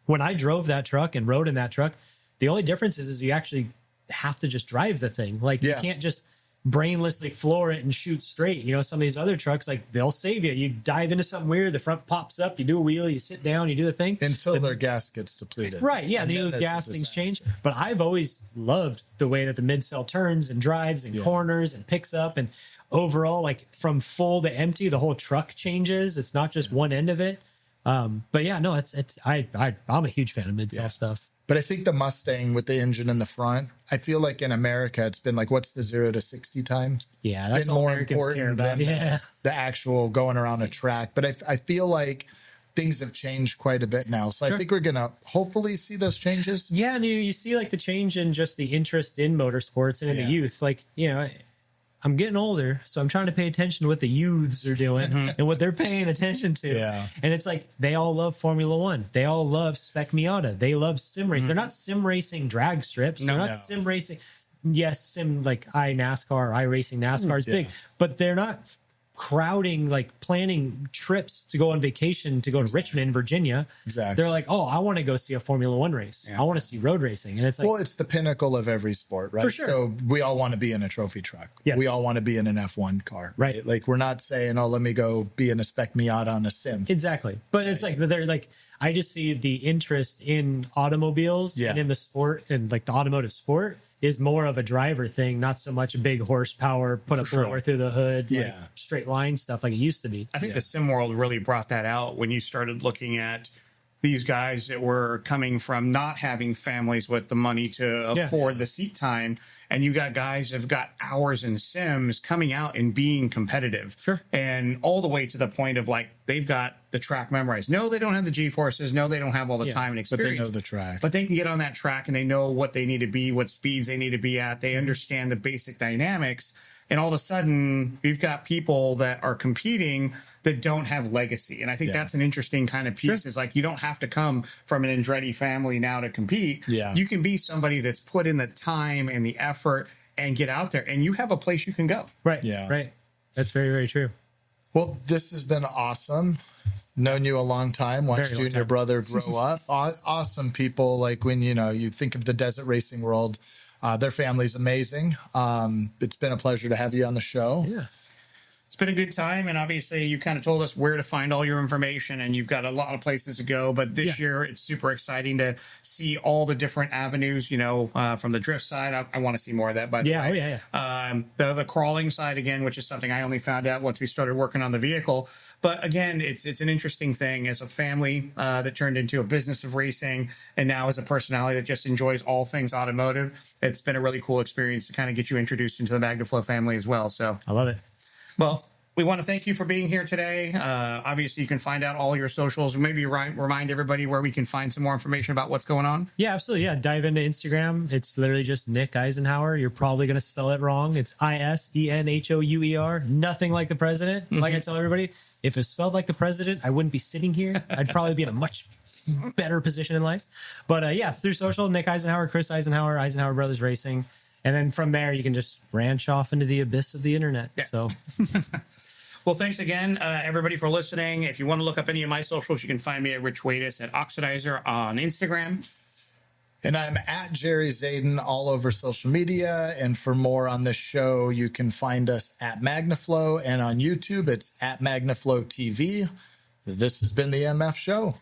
When I drove that truck and rode in that truck, the only difference is you actually have to just drive the thing. Like you can't just brainlessly floor it and shoot straight. Some of these other trucks, like they'll save you. You dive into something weird, the front pops up, you do a wheel, you sit down, you do the thing. Until their gas gets depleted. Right, yeah, then those gas things change. But I've always loved the way that the mid-cell turns and drives and corners and picks up. And overall, like from full to empty, the whole truck changes. It's not just one end of it. But yeah, no, I'm a huge fan of mid-cell stuff. But I think the Mustang with the engine in the front, I feel like in America, it's been like, what's the 0 to 60 time? Yeah, that's all Americans care about. The actual going around a track. But I feel like things have changed quite a bit now. So I think we're going to hopefully see those changes. Yeah, and you see like the change in just the interest in motorsports and in the youth. Like, I'm getting older, so I'm trying to pay attention to what the youths are doing and what they're paying attention to. Yeah. And it's like they all love Formula One. They all love Spec Miata. They love sim racing. They're not sim racing drag strips. They're not sim racing. Yes, sim like iRacing NASCAR is big, but they're not crowding, like planning trips to go on vacation to go to Richmond, Virginia. Exactly. They're like, oh, I want to go see a Formula One race. I want to see road racing. And it's like, well, it's the pinnacle of every sport, right? For sure. So we all want to be in a trophy truck. Yes. We all want to be in an F1 car. Right. Like we're not saying, oh, let me go be in a Spec Miata on a sim. Exactly. But it's like, they're like, I just see the interest in automobiles and in the sport and like the automotive sport is more of a driver thing, not so much a big horsepower, put a blower through the hood, like straight line stuff like it used to be. I think the sim world really brought that out when you started looking at these guys that were coming from not having families with the money to afford the seat time. And you got guys that have got hours in sims coming out and being competitive. Sure. And all the way to the point of like, they've got the track memorized. No, they don't have the G-forces. No, they don't have all the time and experience. But they know the track. But they can get on that track and they know what they need to be, what speeds they need to be at. They understand the basic dynamics. And all of a sudden, we've got people that are competing that don't have legacy. And I think that's an interesting kind of piece is like, you don't have to come from an Andretti family now to compete. Yeah. You can be somebody that's put in the time and the effort and get out there and you have a place you can go. Right. Yeah. Right. That's very, very true. Well, this has been awesome. Known you a long time. Watched you and your brother grow up. Awesome people. Like when, you think of the desert racing world, their family's amazing. It's been a pleasure to have you on the show. Yeah. It's been a good time. And obviously you kind of told us where to find all your information and you've got a lot of places to go. But this year it's super exciting to see all the different avenues, from the drift side. I want to see more of that, by the way. The crawling side again, which is something I only found out once we started working on the vehicle. But again, it's an interesting thing as a family that turned into a business of racing and now as a personality that just enjoys all things automotive. It's been a really cool experience to kind of get you introduced into the MagnaFlow family as well. So I love it. Well, we want to thank you for being here today. Obviously, you can find out all your socials. Maybe remind everybody where we can find some more information about what's going on. Yeah, absolutely. Yeah, dive into Instagram. It's literally just Nick Isenhouer. You're probably going to spell it wrong. It's Isenhouer. Nothing like the president. Like I tell everybody, if it's spelled like the president, I wouldn't be sitting here. I'd probably be in a much better position in life. But it's through social, Nick Isenhouer, Chris Isenhouer, Isenhouer Brothers Racing. And then from there, you can just branch off into the abyss of the internet. Yeah. So, well, thanks again, everybody, for listening. If you want to look up any of my socials, you can find me at Rich Waitas at Oxidizer on Instagram. And I'm at Jerry Zaiden all over social media. And for more on this show, you can find us at MagnaFlow. And on YouTube, it's at MagnaFlow TV. This has been the MF Show.